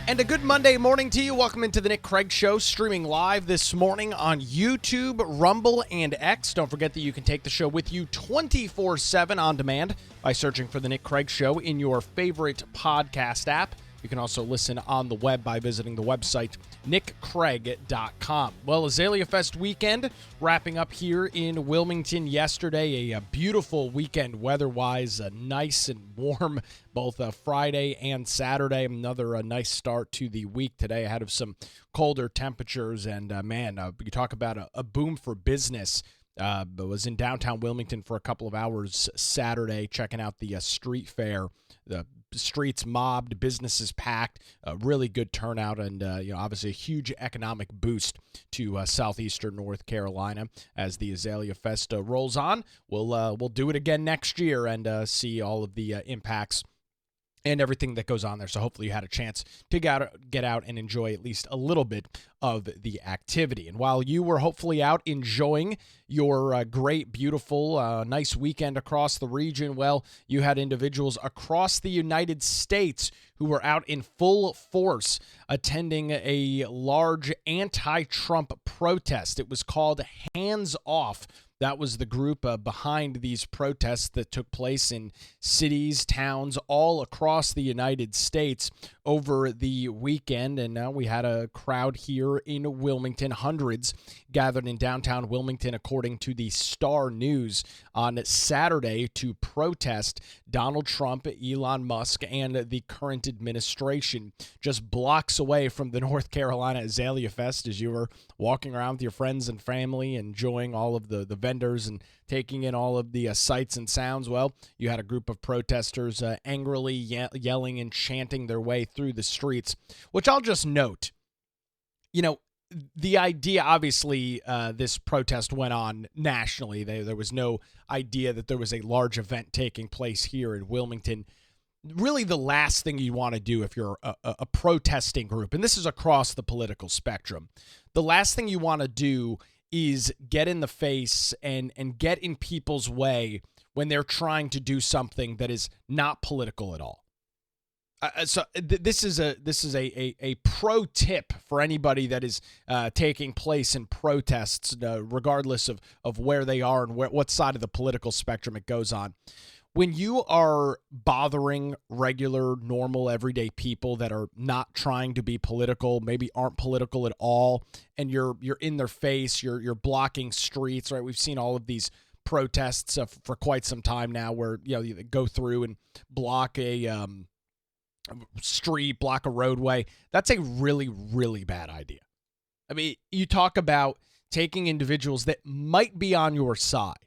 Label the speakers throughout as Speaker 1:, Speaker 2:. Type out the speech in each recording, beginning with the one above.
Speaker 1: And a good Monday morning to you. Welcome into the Nick Craig Show, streaming live this morning on YouTube, Rumble, and X. Don't forget that you can take the show with you 24/7 on demand by searching for the Nick Craig Show in your favorite podcast app. You can also listen on the web by visiting the website, nickcraig.com. Well, Azalea Fest weekend wrapping up here in Wilmington yesterday. A beautiful weekend weather-wise, nice and warm both Friday and Saturday. Another nice start to the week today ahead of some colder temperatures. And, you talk about a boom for business. Was in downtown Wilmington for a couple of hours Saturday, checking out the street fair. The streets mobbed, businesses packed, really good turnout, and obviously a huge economic boost to southeastern North Carolina as the Azalea Fest rolls on. We'll do it again next year and see all of the impacts and everything that goes on there. So hopefully you had a chance to get out and enjoy at least a little bit of the activity. And while you were hopefully out enjoying your great, beautiful, nice weekend across the region, well, you had individuals across the United States who were out in full force attending a large anti-Trump protest. It was called Hands Off. That was the group behind these protests that took place in cities, towns, all across the United States over the weekend. And now we had a crowd here in Wilmington, hundreds gathered in downtown Wilmington, according to the Star News, on Saturday to protest Donald Trump, Elon Musk, and the current administration. Just blocks away from the North Carolina Azalea Fest as you were walking around with your friends and family, enjoying all of the vendors and taking in all of the sights and sounds. Well, you had a group of protesters angrily yelling and chanting their way through the streets, which I'll just note, the idea, obviously, this protest went on nationally. There was no idea that there was a large event taking place here in Wilmington. Really the last thing you want to do if you're a protesting group, and this is across the political spectrum, the last thing you want to do is get in the face and get in people's way when they're trying to do something that is not political at all. This is a pro tip for anybody that is taking place in protests, regardless of where they are and what side of the political spectrum it goes on. When you are bothering regular, normal, everyday people that are not trying to be political, maybe aren't political at all, and you're in their face, you're blocking streets, right? We've seen all of these protests for quite some time now, where you go through and block a street, block a roadway. That's a really, really bad idea. I mean, you talk about taking individuals that might be on your side,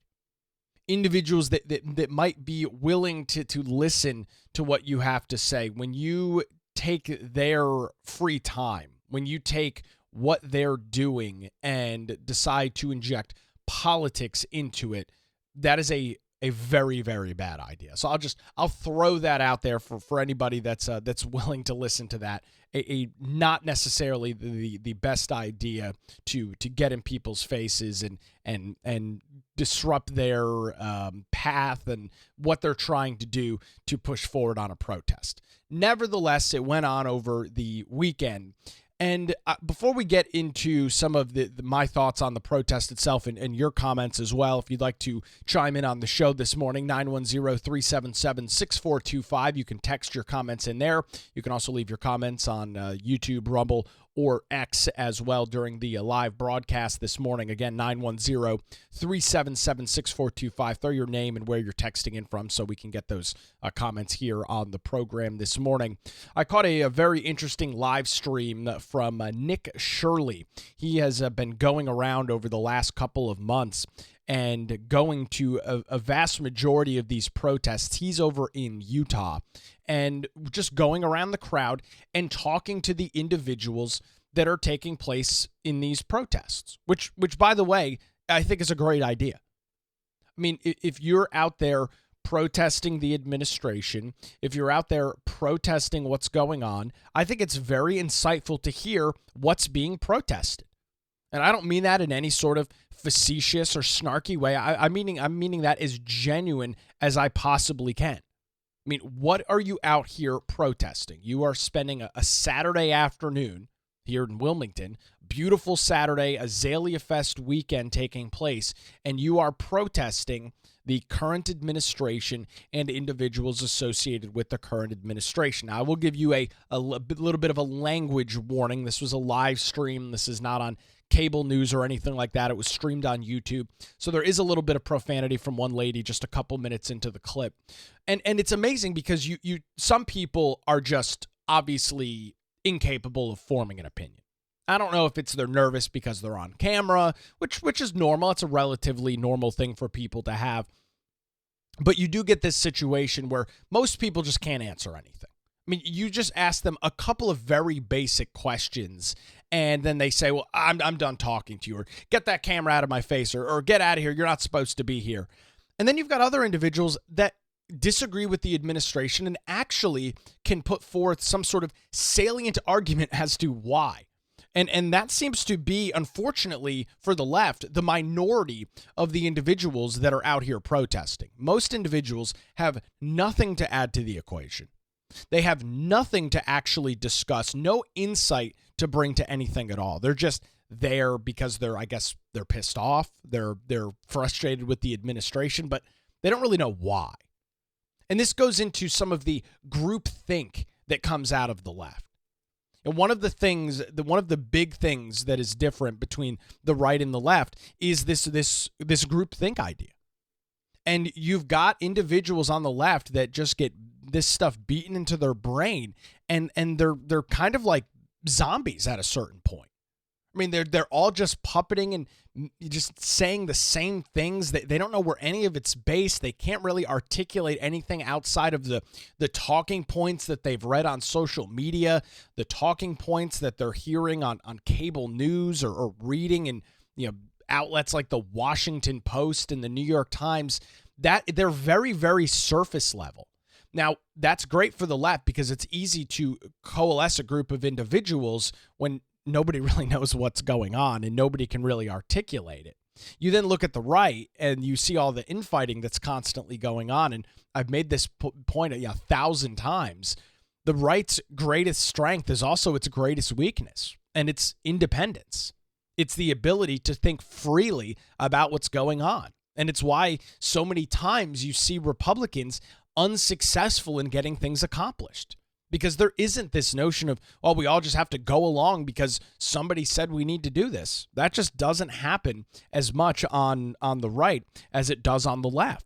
Speaker 1: individuals that might be willing to listen to what you have to say. When you take their free time, when you take what they're doing and decide to inject politics into it, that is a very, very bad idea. So I'll throw that out there for anybody that's willing to listen to that. A not necessarily the best idea to get in people's faces and disrupt their path and what they're trying to do to push forward on a protest. Nevertheless, it went on over the weekend. And before we get into some of my thoughts on the protest itself and your comments as well, if you'd like to chime in on the show this morning, 910-377-6425. You can text your comments in there. You can also leave your comments on YouTube, Rumble, or X as well during the live broadcast this morning. Again, 910-377-6425. Throw your name and where you're texting in from so we can get those comments here on the program this morning. I caught a very interesting live stream from Nick Shirley. He has been going around over the last couple of months and going to a vast majority of these protests. He's over in Utah and just going around the crowd and talking to the individuals that are taking place in these protests, which by the way, I think is a great idea. I mean, if you're out there protesting the administration, if you're out there protesting what's going on, I think it's very insightful to hear what's being protested. And I don't mean that in any sort of facetious or snarky way. I'm meaning that as genuine as I possibly can. I mean, what are you out here protesting? You are spending a Saturday afternoon here in Wilmington, beautiful Saturday, Azalea Fest weekend taking place, and you are protesting the current administration and individuals associated with the current administration. Now, I will give you a little bit of a language warning. This was a live stream. This is not on cable news or anything like that. It was streamed on YouTube. So there is a little bit of profanity from one lady just a couple minutes into the clip. And it's amazing because you some people are just obviously incapable of forming an opinion. I don't know if it's they're nervous because they're on camera, which is normal. It's a relatively normal thing for people to have. But you do get this situation where most people just can't answer anything. I mean, you just ask them a couple of very basic questions, and then they say, well, I'm done talking to you, or get that camera out of my face, or get out of here. You're not supposed to be here. And then you've got other individuals that disagree with the administration and actually can put forth some sort of salient argument as to why. And that seems to be, unfortunately, for the left, the minority of the individuals that are out here protesting. Most individuals have nothing to add to the equation. They have nothing to actually discuss, no insight to bring to anything at all. They're just there because they're pissed off. They're frustrated with the administration, but they don't really know why. And this goes into some of the groupthink that comes out of the left. And one of the big things that is different between the right and the left is this groupthink idea. And you've got individuals on the left that just get this stuff beaten into their brain, and they're kind of like zombies at a certain point. I mean, they're all just puppeting and just saying the same things. They don't know where any of it's based. They can't really articulate anything outside of the talking points that they've read on social media, the talking points that they're hearing on cable news or reading in outlets like the Washington Post and the New York Times. That they're very, very surface level. Now, that's great for the left because it's easy to coalesce a group of individuals when nobody really knows what's going on and nobody can really articulate it. You then look at the right and you see all the infighting that's constantly going on. And I've made this point 1,000 times. The right's greatest strength is also its greatest weakness, and it's independence. It's the ability to think freely about what's going on. And it's why so many times you see Republicans unsuccessful in getting things accomplished. Because there isn't this notion of, well, we all just have to go along because somebody said we need to do this. That just doesn't happen as much on the right as it does on the left.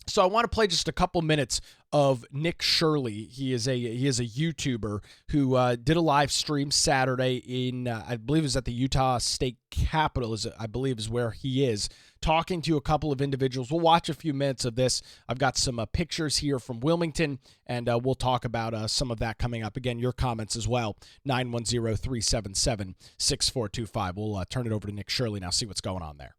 Speaker 1: So I want to play just a couple minutes of Nick Shirley. He is a YouTuber who did a live stream Saturday in I believe it was at the Utah State Capitol, I believe is where he is, talking to a couple of individuals. We'll watch a few minutes of this. I've got some pictures here from Wilmington, and we'll talk about some of that coming up. Again, your comments as well, 910-377-6425. We'll turn it over to Nick Shirley now, see what's going on there.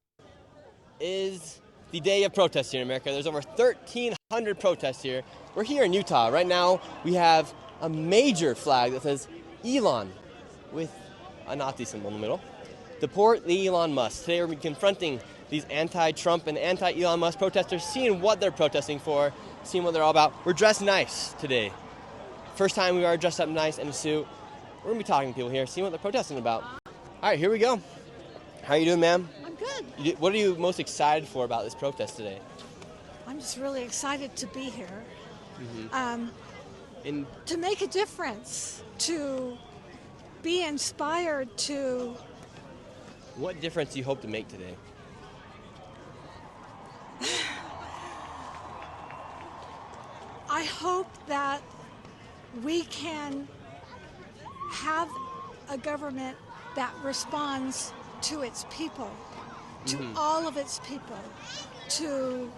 Speaker 2: Is the day of protest here in America. There's over 1,300 protests here. We're here in Utah. Right now, we have a major flag that says Elon with a Nazi symbol in the middle. Deport the Elon Musk. Today we're confronting these anti-Trump and anti-Elon Musk protesters, seeing what they're protesting for, seeing what they're all about. We're dressed nice today. First time we are dressed up nice in a suit. We're going to be talking to people here, seeing what they're protesting about. All right, here we go. How are you doing, ma'am?
Speaker 3: I'm good.
Speaker 2: What are you most excited for about this protest today?
Speaker 3: I'm just really excited to be here.
Speaker 2: Mm-hmm.
Speaker 3: To make a difference, to be inspired to...
Speaker 2: What difference do you hope to make today?
Speaker 3: I hope that we can have a government that responds to its people, to all of its people, to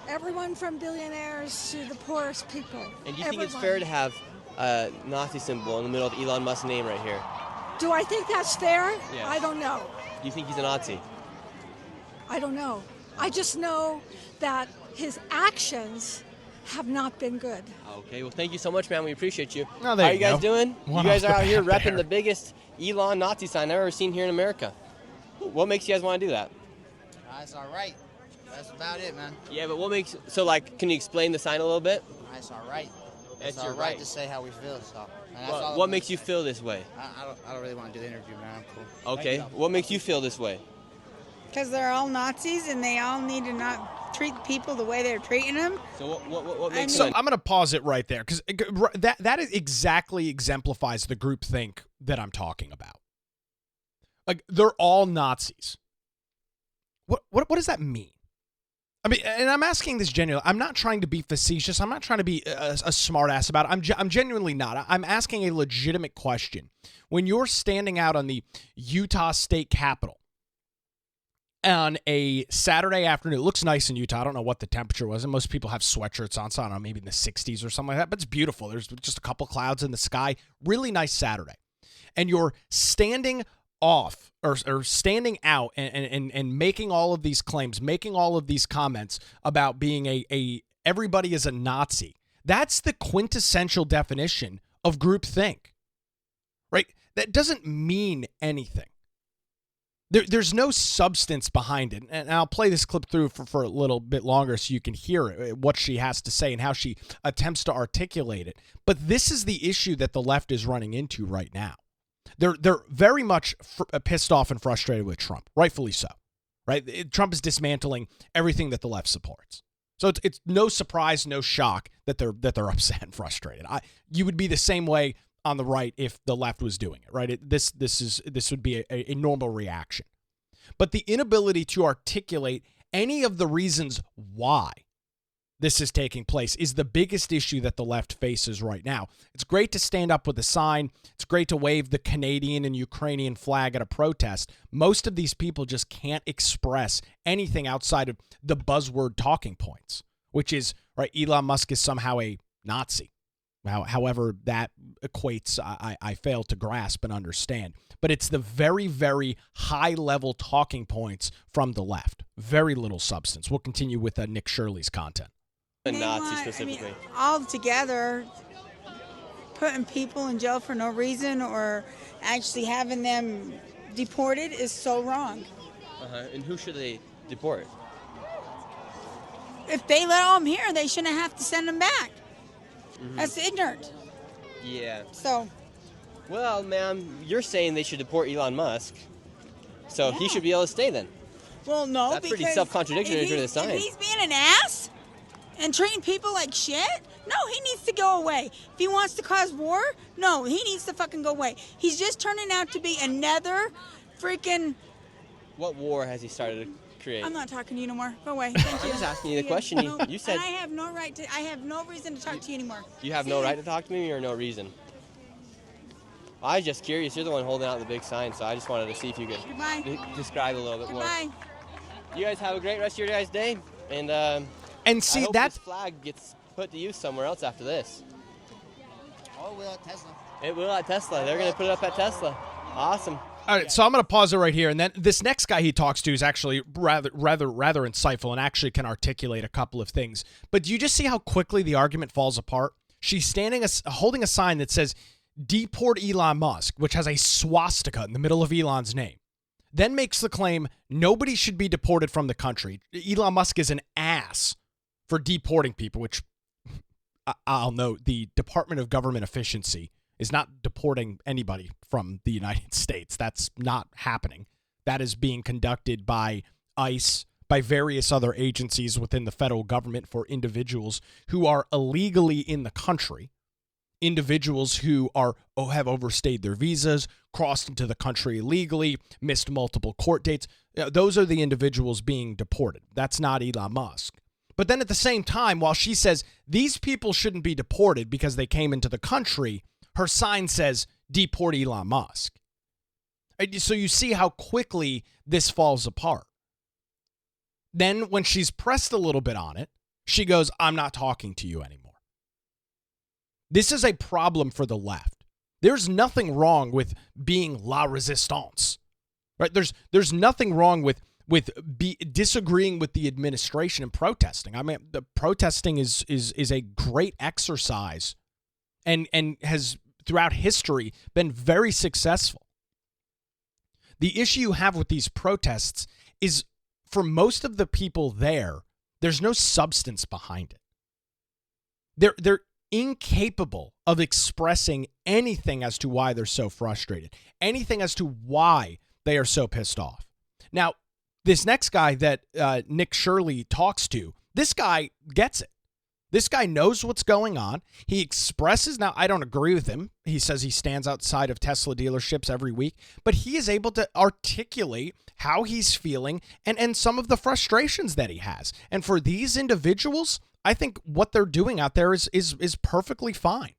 Speaker 3: everyone from billionaires to the poorest people.
Speaker 2: And do you think it's fair to have a Nazi symbol in the middle of Elon Musk's name right here?
Speaker 3: Do I think that's fair?
Speaker 2: Yes.
Speaker 3: I don't know.
Speaker 2: Do you think he's a Nazi?
Speaker 3: I don't know. I just know that his actions have not been good.
Speaker 2: Okay, well, thank you so much, man. We appreciate you.
Speaker 1: Oh, there
Speaker 2: How are you guys doing?
Speaker 1: One
Speaker 2: you guys
Speaker 1: off
Speaker 2: are
Speaker 1: the
Speaker 2: out here
Speaker 1: bat
Speaker 2: repping
Speaker 1: there.
Speaker 2: the biggest Elon Nazi sign I've ever seen here in America. What makes you guys want to do that?
Speaker 4: That's all right. That's about it, man.
Speaker 2: Yeah, but what makes... So, can you explain the sign a little bit?
Speaker 4: It's our right.
Speaker 2: It's
Speaker 4: our
Speaker 2: your
Speaker 4: right
Speaker 2: right
Speaker 4: to say how we feel. So, and that's
Speaker 2: What,
Speaker 4: all
Speaker 2: what
Speaker 4: I'm
Speaker 2: makes
Speaker 4: gonna
Speaker 2: you
Speaker 4: say.
Speaker 2: feel this way?
Speaker 4: I don't really want to do the interview, man. I'm cool.
Speaker 2: Okay. What makes you feel this way?
Speaker 5: Because they're all Nazis and they all need to not treat people the way they're treating them.
Speaker 2: So what makes
Speaker 1: So
Speaker 2: you?
Speaker 1: I'm going to pause it right there because that is exactly exemplifies the groupthink that I'm talking about. Like, they're all Nazis. What does that mean? I mean, and I'm asking this genuinely. I'm not trying to be facetious. I'm not trying to be a smartass about it. I'm genuinely not. I'm asking a legitimate question. When you're standing out on the Utah State Capitol on a Saturday afternoon, it looks nice in Utah. I don't know what the temperature was, and most people have sweatshirts on, so I don't know, maybe in the 60s or something like that, but it's beautiful. There's just a couple clouds in the sky. Really nice Saturday. And you're standing off or standing out and making all of these claims, making all of these comments about being a everybody is a Nazi. That's the quintessential definition of groupthink, right? That doesn't mean anything. There's no substance behind it. And I'll play this clip through for a little bit longer so you can hear it, what she has to say and how she attempts to articulate it. But this is the issue that the left is running into right now. They're very much pissed off and frustrated with Trump, rightfully so. Right? Trump is dismantling everything that the left supports. So it's no surprise, no shock that they're upset and frustrated. You would be the same way on the right if the left was doing it, right? This would be a normal reaction. But the inability to articulate any of the reasons why this is taking place is the biggest issue that the left faces right now. It's great to stand up with a sign. It's great to wave the Canadian and Ukrainian flag at a protest. Most of these people just can't express anything outside of the buzzword talking points, which is, right, Elon Musk is somehow a Nazi. However that equates, I fail to grasp and understand. But it's the very, very high-level talking points from the left. Very little substance. We'll continue with Nick Shirley's content.
Speaker 2: A Nazi specifically.
Speaker 5: All together, putting people in jail for no reason or actually having them deported is so wrong.
Speaker 2: And who should they deport?
Speaker 5: If they let them here, they shouldn't have to send them back. That's ignorant.
Speaker 2: Yeah.
Speaker 5: So,
Speaker 2: Well, ma'am, you're saying they should deport Elon Musk, so he should be able to stay then.
Speaker 5: well, no,
Speaker 2: That's pretty
Speaker 5: because
Speaker 2: self-contradictory
Speaker 5: if
Speaker 2: to the
Speaker 5: he's-
Speaker 2: sign.
Speaker 5: If he's being an ass and treating people like shit, no, he needs to go away. If he wants to cause war, no, he needs to fucking go away. He's just turning out to be another freaking...
Speaker 2: What war has he started to create?
Speaker 5: I'm not talking to you no more. Go away. Thank you.
Speaker 2: I'm just asking you the
Speaker 5: See ya.
Speaker 2: question.
Speaker 5: No,
Speaker 2: You said
Speaker 5: and I have no right to. I have no reason to talk to you anymore.
Speaker 2: you have
Speaker 5: See
Speaker 2: no
Speaker 5: ya.
Speaker 2: right to talk to me or no reason. I was just curious. You're the one holding out the big sign, so I just wanted to see if you could
Speaker 5: Goodbye.
Speaker 2: describe a little bit more.
Speaker 5: Goodbye.
Speaker 2: You guys have a great rest of your guys' day, and
Speaker 1: And
Speaker 2: I
Speaker 1: see,
Speaker 2: hope
Speaker 1: that's
Speaker 2: this flag gets put to use somewhere else after this.
Speaker 4: Oh, well, at Tesla.
Speaker 2: It will at Tesla. They're going to put it up at Tesla. Awesome.
Speaker 1: all right. So I'm going to pause it right here, and then this next guy he talks to is actually rather insightful and actually can articulate a couple of things. But do you just see how quickly the argument falls apart? She's holding a sign that says "Deport Elon Musk," which has a swastika in the middle of Elon's name. Then makes the claim nobody should be deported from the country. Elon Musk is an ass for deporting people, which I'll note the Department of Government Efficiency is not deporting anybody from the United States. That's not happening. That is being conducted by ICE, by various other agencies within the federal government for individuals who are illegally in the country, individuals who have overstayed their visas, crossed into the country illegally, missed multiple court dates. Those are the individuals being deported. That's not Elon Musk. But then at the same time, while she says these people shouldn't be deported because they came into the country, her sign says deport Elon Musk. So you see how quickly this falls apart. Then when she's pressed a little bit on it, she goes, I'm not talking to you anymore. This is a problem for the left. There's nothing wrong with being la resistance, right? There's nothing wrong with disagreeing with the administration and protesting. I mean, the protesting is a great exercise and has throughout history been very successful. The issue you have with these protests is for most of the people there's no substance behind it. They're incapable of expressing anything as to why they're so frustrated, anything as to why they are so pissed off. Now, this next guy that Nick Shirley talks to, this guy gets it. This guy knows what's going on. He expresses, now I don't agree with him. He says he stands outside of Tesla dealerships every week, but he is able to articulate how he's feeling and some of the frustrations that he has. And for these individuals, I think what they're doing out there is perfectly fine.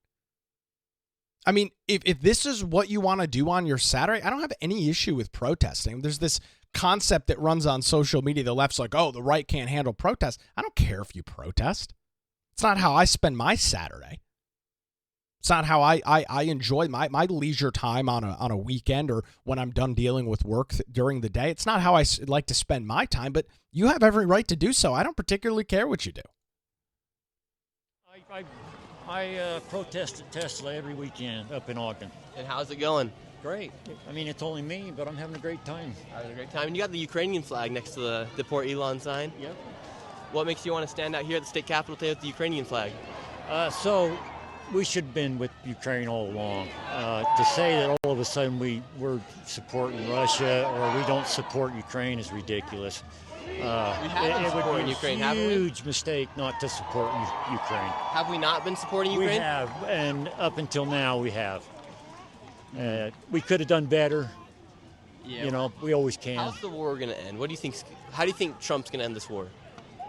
Speaker 1: I mean, if this is what you want to do on your Saturday, I don't have any issue with protesting. There's this concept that runs on social media. The left's like, oh, the right can't handle protests. I don't care if you protest. It's not how I spend my Saturday. It's not how I enjoy my leisure time on a weekend or when I'm done dealing with work during the day. It's not how I like to spend my time, but you have every right to do so. I don't particularly care what you do.
Speaker 6: I protest at Tesla every weekend up in Ogden.
Speaker 2: And how's it going?
Speaker 6: Great. I mean, it's only me, but I'm having a great time.
Speaker 2: Having a great time. And you got the Ukrainian flag next to the Deport Elon sign.
Speaker 6: Yep.
Speaker 2: What makes you want to stand out here at the state capitol today with the Ukrainian flag?
Speaker 6: So we should have been with Ukraine all along. To say that all of a sudden we're supporting Russia or we don't support Ukraine is ridiculous.
Speaker 2: We have been supporting Ukraine, haven't we?
Speaker 6: Huge mistake not to support Ukraine.
Speaker 2: Have we not been supporting Ukraine?
Speaker 6: We have, and up until now we have. We could have done better.
Speaker 2: Yeah.
Speaker 6: You know, we always can.
Speaker 2: How's the war going to end? What do you think? How do you think Trump's going to end this war?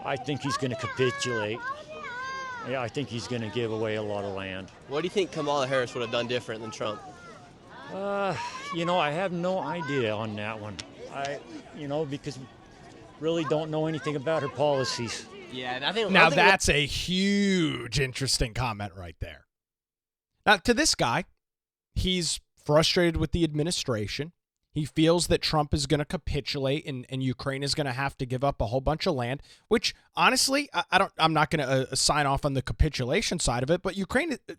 Speaker 6: I think he's going to capitulate. Yeah, I think he's going to give away a lot of land.
Speaker 2: What do you think Kamala Harris would have done different than Trump?
Speaker 6: You know, I have no idea on that one. Because really don't know anything about her policies.
Speaker 2: Yeah, I think
Speaker 1: now that's a huge, interesting comment right there. Now, to this guy, he's frustrated with the administration. He feels that Trump is going to capitulate and Ukraine is going to have to give up a whole bunch of land, which honestly, I'm not going to sign off on the capitulation side of it, but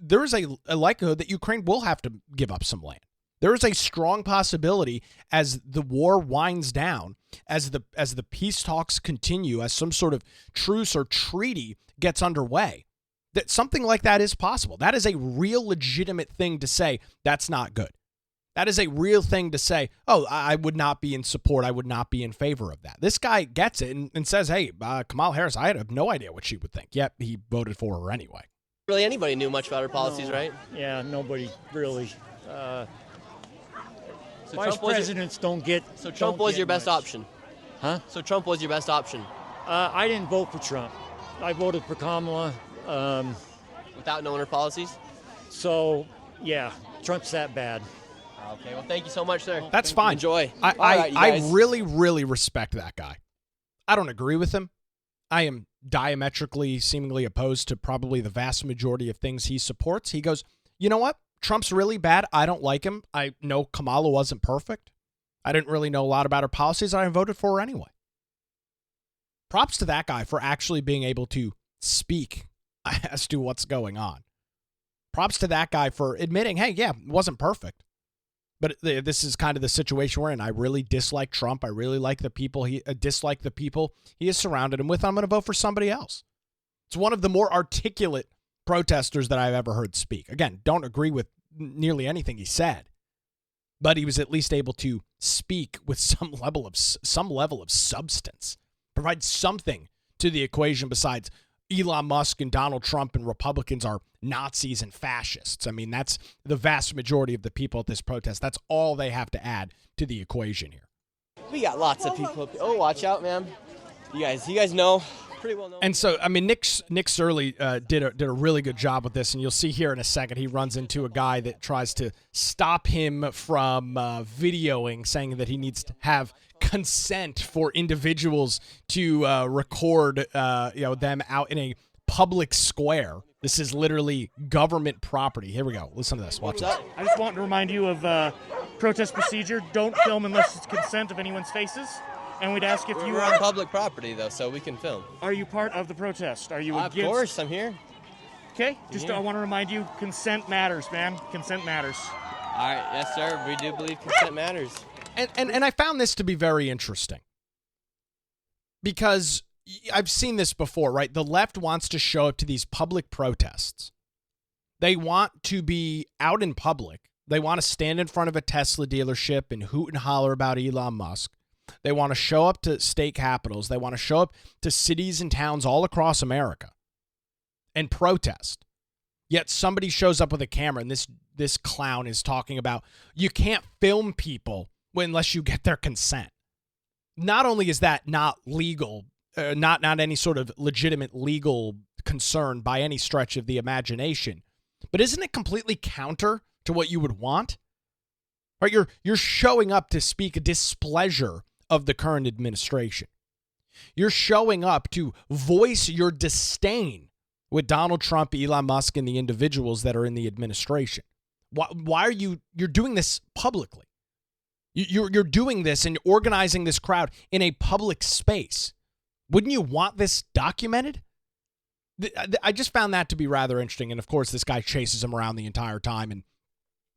Speaker 1: there is a likelihood that Ukraine will have to give up some land. There is a strong possibility as the war winds down, as the peace talks continue, as some sort of truce or treaty gets underway, that something like that is possible. That is a real legitimate thing to say. That's not good. That is a real thing to say, oh, I would not be in support. I would not be in favor of that. This guy gets it and says, hey, Kamala Harris, I had no idea what she would think. Yet he voted for her anyway.
Speaker 2: Really anybody knew much about her policies, right?
Speaker 6: Yeah, nobody really.
Speaker 2: So
Speaker 6: Vice presidents don't get.
Speaker 2: So Trump was your best option?
Speaker 6: Huh?
Speaker 2: So Trump was your best option?
Speaker 6: I didn't vote for Trump. I voted for Kamala.
Speaker 2: Without knowing her policies?
Speaker 6: So, yeah, Trump's that bad.
Speaker 2: Okay, well, thank you so much, sir.
Speaker 1: That's fine.
Speaker 2: Enjoy.
Speaker 1: I really, really respect that guy. I don't agree with him. I am diametrically, seemingly opposed to probably the vast majority of things he supports. He goes, you know what? Trump's really bad. I don't like him. I know Kamala wasn't perfect. I didn't really know a lot about her policies, and I voted for her anyway. Props to that guy for actually being able to speak as to what's going on. Props to that guy for admitting, hey, yeah, it wasn't perfect. But this is kind of the situation we're in. I really dislike Trump. I really like the people dislike the people he has surrounded him with. I'm going to vote for somebody else. It's one of the more articulate protesters that I've ever heard speak. Again, don't agree with nearly anything he said, but he was at least able to speak with some level of substance, provide something to the equation besides Elon Musk and Donald Trump and Republicans are Nazis and fascists. I mean, that's the vast majority of the people at this protest. That's all they have to add to the equation here.
Speaker 2: We got lots of people. Oh, watch out, ma'am. You guys know. Pretty well known.
Speaker 1: And so, I mean, Nick Surley did a really good job with this, and you'll see here in a second he runs into a guy that tries to stop him from videoing, saying that he needs to have consent for individuals to record them out in a public square. This is literally government property. Here we go. Listen to this. Watch this.
Speaker 7: I just want to remind you of protest procedure. Don't film unless it's consent of anyone's faces. And we'd ask if you
Speaker 2: We're on public property, though, so we can film.
Speaker 7: Are you part of the protest? Are you
Speaker 2: Of
Speaker 7: against?
Speaker 2: course, I'm here.
Speaker 7: Okay, just I want to remind you, consent matters, man. Consent matters.
Speaker 2: All right, yes, sir. We do believe consent matters.
Speaker 1: And I found this to be very interesting because I've seen this before, right? The left wants to show up to these public protests. They want to be out in public. They want to stand in front of a Tesla dealership and hoot and holler about Elon Musk. They want to show up to state capitals. They want to show up to cities and towns all across America and protest. Yet somebody shows up with a camera, and this clown is talking about you can't film people unless you get their consent. Not only is that not legal, not any sort of legitimate legal concern by any stretch of the imagination, but isn't it completely counter to what you would want? Right? You're showing up to speak a displeasure of the current administration. You're showing up to voice your disdain with Donald Trump, Elon Musk, and the individuals that are in the administration. Why are you're doing this publicly? You're doing this and organizing this crowd in a public space. Wouldn't you want this documented? I just found that to be rather interesting. And of course, this guy chases him around the entire time and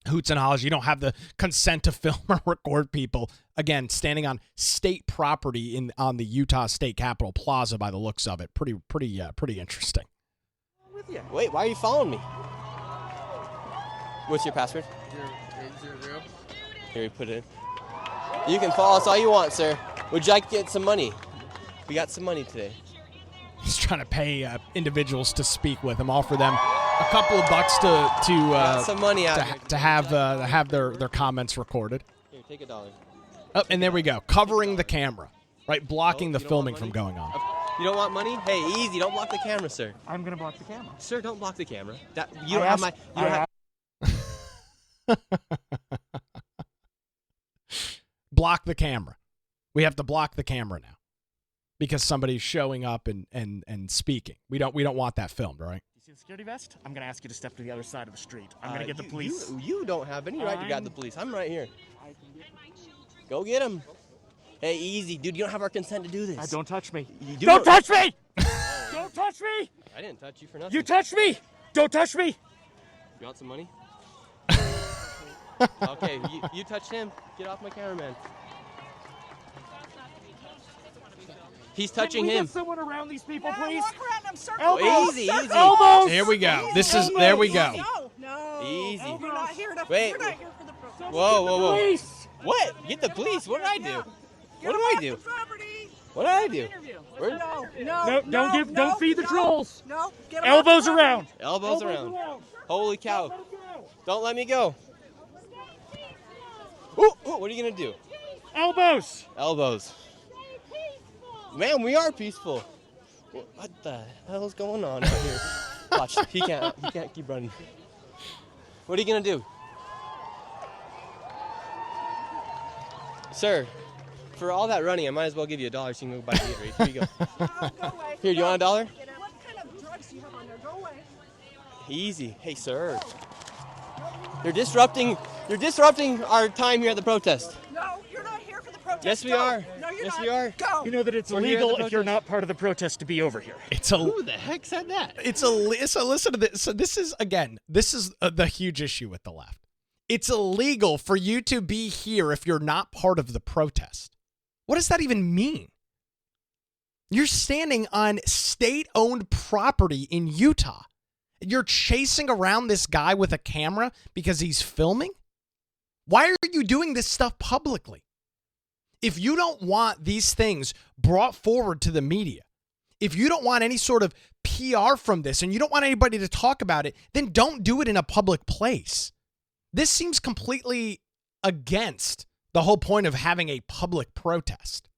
Speaker 1: hoots and hollers. You don't have the consent to film or record people. Again, standing on state property on the Utah State Capitol Plaza by the looks of it. Pretty interesting.
Speaker 2: Wait, why are you following me? What's your password?
Speaker 4: 800.
Speaker 2: Here, we put it in. You can follow us all you want, sir. Would you like to get some money? We got some money today.
Speaker 1: He's trying to pay individuals to speak with him, offer them a couple of bucks to
Speaker 2: some money out
Speaker 1: to have their comments recorded.
Speaker 2: Here, take $1.
Speaker 1: Oh, and there we go, covering the camera, right, blocking the filming from going on.
Speaker 2: You don't want money? Hey, easy. Don't block the camera, sir.
Speaker 7: I'm gonna block the camera.
Speaker 2: Sir, don't block the camera. You don't have my. You don't have.
Speaker 1: Block the camera. We have to block the camera now because somebody's showing up and speaking. We don't want that filmed, right?
Speaker 7: You see the security vest? I'm gonna ask you to step to the other side of the street. I'm gonna get the police.
Speaker 2: You don't have any right to grab the police. I'm right here. Go get him. Hey, easy, dude. You don't have our consent to do this.
Speaker 7: Don't touch me.
Speaker 2: Don't
Speaker 7: touch me! Don't touch me!
Speaker 2: I didn't touch you for nothing.
Speaker 7: You touched me! Don't touch me!
Speaker 2: You want some money? Okay, you touched him. Get off my cameraman. He's touching him.
Speaker 7: Can we get someone around these people, please?
Speaker 8: Walk around them circles.
Speaker 7: Elbows!
Speaker 2: Easy, easy.
Speaker 7: Elbows!
Speaker 1: There we go. There we go.
Speaker 8: No.
Speaker 2: Easy.
Speaker 8: You're not here to.
Speaker 2: Wait.
Speaker 8: You're not here for the protest.
Speaker 2: Whoa.
Speaker 7: Police!
Speaker 2: What? Get the police. What did I do? What
Speaker 8: Get
Speaker 2: do
Speaker 8: off
Speaker 2: I do?
Speaker 8: the property.
Speaker 2: What did I do? Where-
Speaker 7: Don't feed the trolls.
Speaker 8: No. Get off
Speaker 7: Elbows
Speaker 8: the property.
Speaker 7: around.
Speaker 2: Elbows around. Holy cow. Don't let me go. Ooh, what are you going to do?
Speaker 7: Elbows.
Speaker 2: Elbows. Man, we are peaceful. What the hell is going on out here? Watch, he can't keep running. What are you going to do? Sir, for all that running, I might as well give you $1 so you can go buy Gatorade. Here you go.
Speaker 8: No, go away.
Speaker 2: Here, do you want $1?
Speaker 8: What kind of drugs do you have on there? Go away.
Speaker 2: Easy. Hey, sir. You're disrupting our time here at the protest.
Speaker 8: No, you're not here for the protest.
Speaker 2: Yes, we
Speaker 8: Go.
Speaker 2: are.
Speaker 8: No, you're
Speaker 2: Yes,
Speaker 8: not.
Speaker 2: we are.
Speaker 8: Go.
Speaker 7: You know that it's
Speaker 2: We're here at
Speaker 7: illegal
Speaker 2: the
Speaker 7: if you're
Speaker 2: protest.
Speaker 7: not part of the protest to be over here.
Speaker 2: Who the heck said that?
Speaker 1: So listen to this. So this is the huge issue with the left. It's illegal for you to be here if you're not part of the protest. What does that even mean? You're standing on state-owned property in Utah. You're chasing around this guy with a camera because he's filming? Why are you doing this stuff publicly? If you don't want these things brought forward to the media, if you don't want any sort of PR from this and you don't want anybody to talk about it, then don't do it in a public place. This seems completely against the whole point of having a public protest.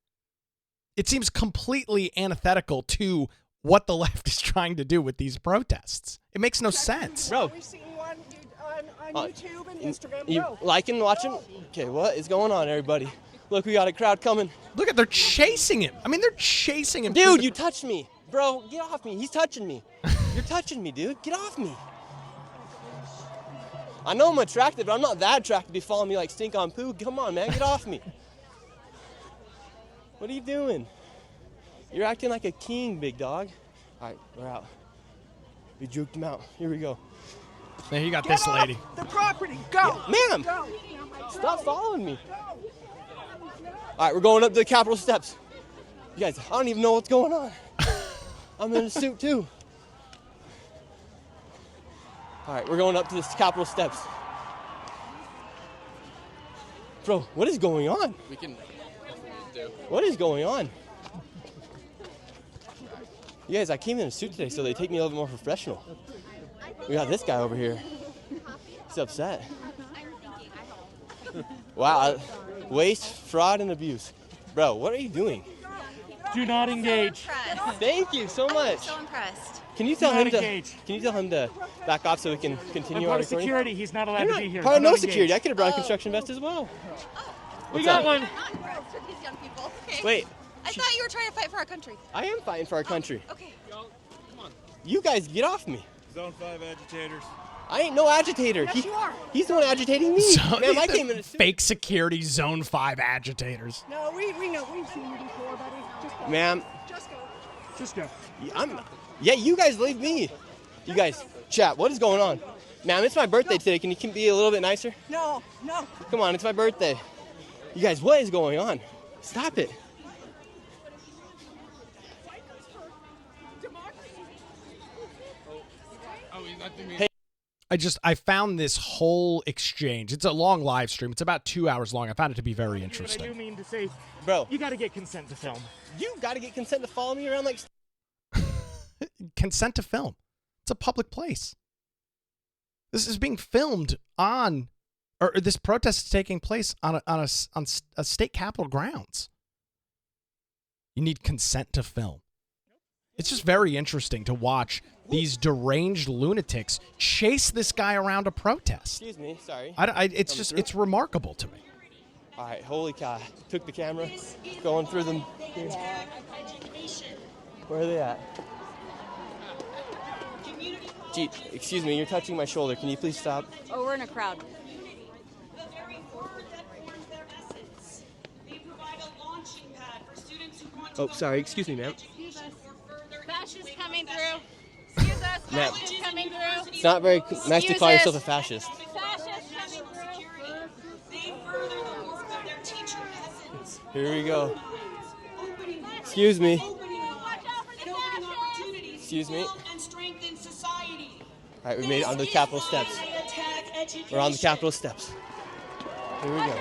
Speaker 1: It seems completely antithetical to what the left is trying to do with these protests. It makes no sense.
Speaker 2: Bro.
Speaker 8: We've seen one on YouTube and Instagram.
Speaker 2: You
Speaker 8: Go.
Speaker 2: liking, watching? Okay, what is going on, everybody? Look, we got a crowd coming.
Speaker 1: Look at, they're chasing him. I mean, they're chasing him.
Speaker 2: Dude, you touched me. Bro, get off me. He's touching me. You're touching me, dude. Get off me. I know I'm attractive, but I'm not that attractive to be following me like stink on poo. Come on, man. Get off me. What are you doing? You're acting like a king, big dog. All right, we're out. We juked him out. Here we go.
Speaker 1: There you got
Speaker 8: Get
Speaker 1: this
Speaker 8: off
Speaker 1: lady.
Speaker 8: the property. Go.
Speaker 2: Ma'am,
Speaker 8: Go.
Speaker 2: stop following me. All right, we're going up the Capitol steps. You guys, I don't even know what's going on. I'm in a suit too. All right, we're going up to the Capitol steps. Bro, what is going on?
Speaker 9: We can do.
Speaker 2: What is going on? You guys, I came in a suit today, so they take me a little bit more professional. We got this guy over here. He's upset. Wow, waste, fraud, and abuse. Bro, what are you doing?
Speaker 7: Do not engage.
Speaker 2: Thank you so much.
Speaker 10: So impressed.
Speaker 2: Can you tell
Speaker 7: Do not
Speaker 2: him to?
Speaker 7: engage.
Speaker 2: Can you tell him to back off so we can
Speaker 7: I'm
Speaker 2: continue
Speaker 7: part
Speaker 2: our
Speaker 7: of
Speaker 2: recording?
Speaker 7: security. He's not allowed to be here.
Speaker 2: Part of
Speaker 7: Do
Speaker 2: no
Speaker 7: not
Speaker 2: security. I
Speaker 7: engage.
Speaker 2: could have brought a construction vest as well.
Speaker 7: We
Speaker 2: What's
Speaker 7: got
Speaker 2: up?
Speaker 7: one.
Speaker 10: Not gross for these young people. Okay.
Speaker 2: Wait,
Speaker 10: I thought you were trying to fight for our country.
Speaker 2: I am fighting for our country.
Speaker 10: Okay.
Speaker 2: You guys get off me.
Speaker 11: Zone 5 agitators.
Speaker 2: I ain't no agitator.
Speaker 8: Yes, you are.
Speaker 2: He's the one agitating me.
Speaker 1: So
Speaker 2: Man, I came in a suit.
Speaker 1: fake security Zone 5 agitators.
Speaker 8: No, we know. We've seen you before, buddy. Just go.
Speaker 2: Ma'am,
Speaker 8: Just go.
Speaker 7: Just go.
Speaker 2: yeah, you guys leave me. You guys, chat, what is going on? Ma'am, it's my birthday today. Can you be a little bit nicer?
Speaker 8: No.
Speaker 2: Come on, it's my birthday. You guys, what is going on? Stop it.
Speaker 1: I found this whole exchange. It's a long live stream. It's about 2 hours long. I found it to be very
Speaker 7: I do
Speaker 1: interesting.
Speaker 7: mean to say,
Speaker 2: Bro,
Speaker 7: you got to get consent to film.
Speaker 2: you got to get consent to follow me around like...
Speaker 1: Consent to film. It's a public place. This is being filmed on, or this protest is taking place on a state capitol grounds. You need consent to film. It's just very interesting to watch these deranged lunatics chase this guy around a protest.
Speaker 2: Excuse me, sorry.
Speaker 1: It's remarkable to me.
Speaker 2: All right, holy cow. Took the camera, going through them. Where are they at? Gee, excuse me, you're touching my shoulder. Can you please stop?
Speaker 10: Oh, we're in a crowd.
Speaker 2: Oh, sorry, excuse me, ma'am.
Speaker 10: Fascists coming through. Excuse us.
Speaker 2: Ma'am.
Speaker 10: Fascists coming through.
Speaker 2: It's not very nice to
Speaker 10: Excuse
Speaker 2: call
Speaker 10: us.
Speaker 2: yourself a fascist.
Speaker 10: Fascists coming through.
Speaker 8: They further the work of their teacher peasants.
Speaker 2: Here we go. Excuse me.
Speaker 8: Opening opportunities.
Speaker 2: Excuse me.
Speaker 8: And strengthen society.
Speaker 2: All right, we made it onto the Capitol steps. We're on the Capitol steps. Here we go.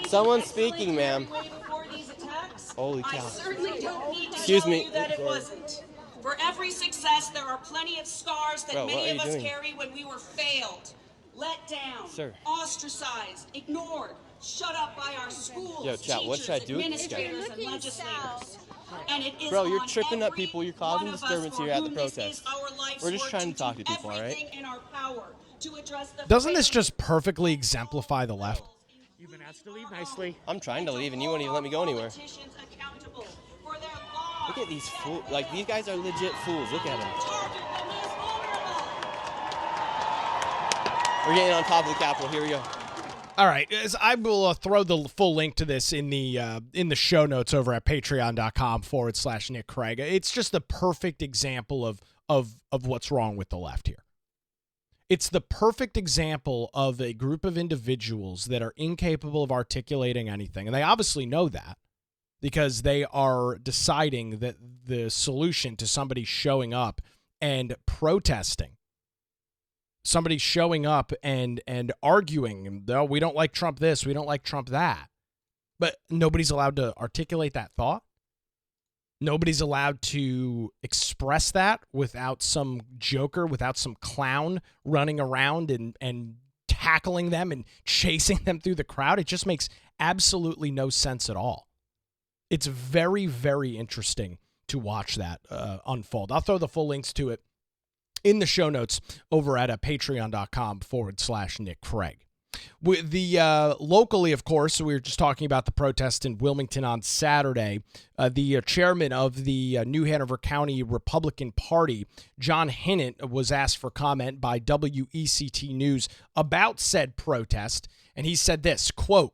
Speaker 2: Someone's speaking, ma'am. Holy
Speaker 8: I
Speaker 2: cow.
Speaker 8: certainly don't need to
Speaker 2: Excuse
Speaker 8: tell
Speaker 2: me.
Speaker 8: you that it wasn't. For every success, there are plenty of scars that
Speaker 2: Bro, what
Speaker 8: many
Speaker 2: are
Speaker 8: of
Speaker 2: you
Speaker 8: us
Speaker 2: doing?
Speaker 8: carry when we were failed, let down,
Speaker 2: Sir.
Speaker 8: ostracized, ignored, shut up by our schools,
Speaker 2: Yo, chat, what
Speaker 8: teachers,
Speaker 2: should I do with this guy?
Speaker 8: administrators, and legislators. And it is
Speaker 2: Bro, you're
Speaker 8: on
Speaker 2: tripping up
Speaker 8: every
Speaker 2: people. You're causing
Speaker 8: one of us
Speaker 2: disturbance
Speaker 8: for
Speaker 2: here at the
Speaker 8: whom this
Speaker 2: protest.
Speaker 8: is our life's
Speaker 2: We're just
Speaker 8: work
Speaker 2: trying to talk
Speaker 8: do
Speaker 2: to people, all right?
Speaker 8: everything in our power to address the
Speaker 1: Doesn't this
Speaker 8: failings
Speaker 1: just perfectly exemplify the left?
Speaker 7: You've been asked to leave nicely.
Speaker 2: I'm trying to leave, and you won't even let me go anywhere.
Speaker 8: politicians accountable for their lies.
Speaker 2: Look at these fools. Like, these guys are legit fools. Look at them.
Speaker 8: Target the most vulnerable.
Speaker 2: We're getting on top of the Capitol. Here we go.
Speaker 1: All right, as I will throw the full link to this in the show notes over at patreon.com/Nick Craig. It's just the perfect example of what's wrong with the left here. It's the perfect example of a group of individuals that are incapable of articulating anything. And they obviously know that because they are deciding that the solution to somebody showing up and protesting, somebody showing up and arguing, no, we don't like Trump this, we don't like Trump that. But nobody's allowed to articulate that thought. Nobody's allowed to express that without some joker, without some clown running around and tackling them and chasing them through the crowd. It just makes absolutely no sense at all. It's very, very interesting to watch that unfold. I'll throw the full links to it in the show notes over at patreon.com/Nick Craig. With the locally, of course, we were just talking about the protest in Wilmington on Saturday. The chairman of the New Hanover County Republican Party, John Hinnant, was asked for comment by WECT News about said protest, and he said this, quote,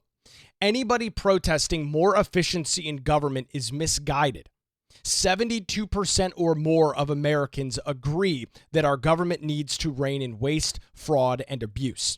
Speaker 1: "Anybody protesting more efficiency in government is misguided. 72% or more of Americans agree that our government needs to rein in waste, fraud, and abuse.